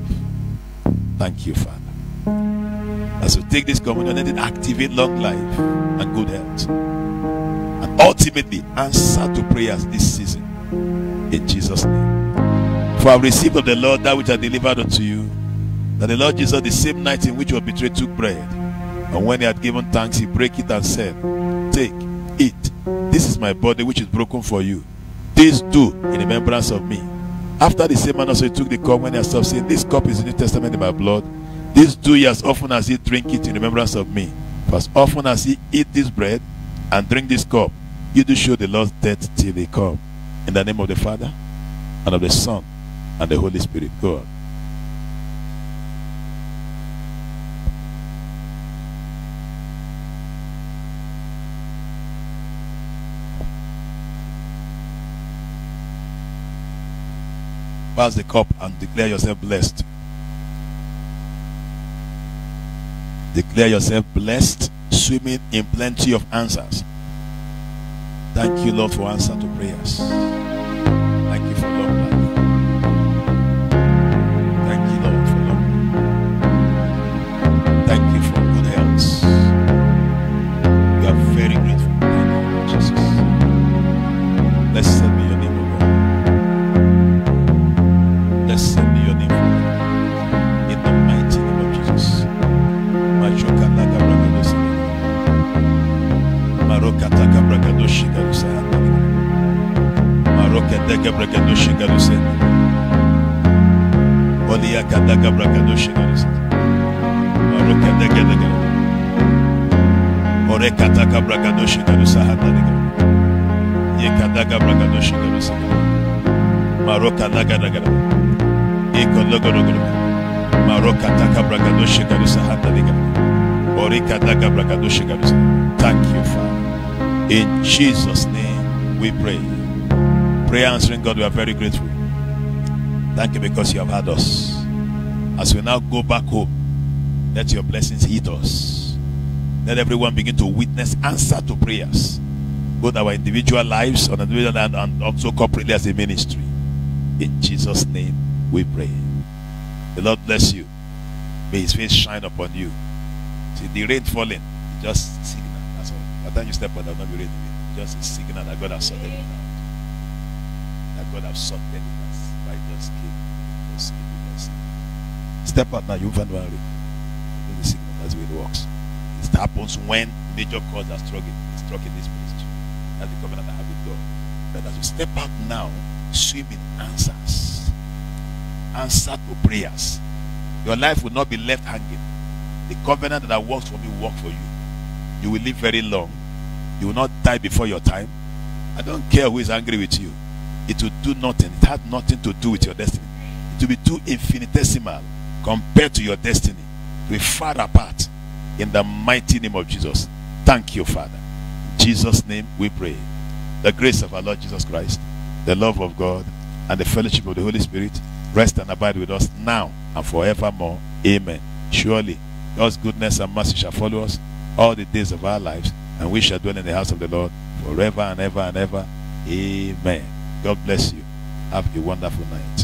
Thank you, Father. As we take this communion, let it activate long life and good health, and ultimately answer to prayers this season. In Jesus' name. For I have received of the Lord that which I delivered unto you, that the Lord Jesus, the same night in which he was betrayed, took bread, and when he had given thanks, he brake it and said, "Take, eat. This is my body which is broken for you. This do in remembrance of me." After the same manner also he took the cup when he had stopped, saying, "This cup is the New Testament in my blood. This do ye as often as ye drink it in remembrance of me. For as often as ye eat this bread and drink this cup, you do show the Lord's death till he come." In the name of the Father, and of the Son, and the Holy Spirit. Go on. Pass the cup and declare yourself blessed. Declare yourself blessed, swimming in plenty of answers. Thank you, Lord, for answer to prayers. Thank you for long life. Thank you, Lord, for long life. Thank you for good health. We are very grateful. Thank you, Lord Jesus. Blessed be your name, O God. Blessed be your name, O God. In the mighty name of Jesus. Majoka laga bragadosa. Maroka taka bragadoshi galusa. Maroka taka bragadoshi galusa. Olia taka bragadoshi galusa. Maroka taka taka. Oreka taka bragadoshi galusa hadaliga. Yeka taka bragadoshi galusa. Maroka laga laga. Eko logo logo. Maroka taka bragadoshi galusa hadaliga. Oreka taka bragadoshi galusa. Thank you, Father. In Jesus' name we pray. Prayer answering God, we are very grateful. Thank you because you have had us. As we now go back home, let your blessings hit us. Let everyone begin to witness answer to prayers, both our individual lives on individual and also corporately as a ministry. In Jesus' name we pray. The Lord bless you. May his face shine upon you. See the rain falling, just signal. That's all. By the time you step out, there will not be rain again. Just a signal that God has sorted it out. That God has sorted it out. By just came. Just came. Step out now, you won't find one rain. The signal, that's the way it works. It happens when major cause are struck in this place. That's the covenant I have with God. But as you step out now, swim in answers. Answer to prayers. Your life will not be left hanging. The covenant that works for me will work for you. You will live very long. You will not die before your time. I don't care who is angry with you. It will do nothing. It had nothing to do with your destiny. It will be too infinitesimal compared to your destiny. It will be far apart. In the mighty name of Jesus. Thank you, Father. In Jesus' name we pray. The grace of our Lord Jesus Christ, the love of God, and the fellowship of the Holy Spirit rest and abide with us now and forevermore. Amen. Surely God's goodness and mercy shall follow us all the days of our lives, and we shall dwell in the house of the Lord forever and ever and ever. Amen. God bless you. Have a wonderful night.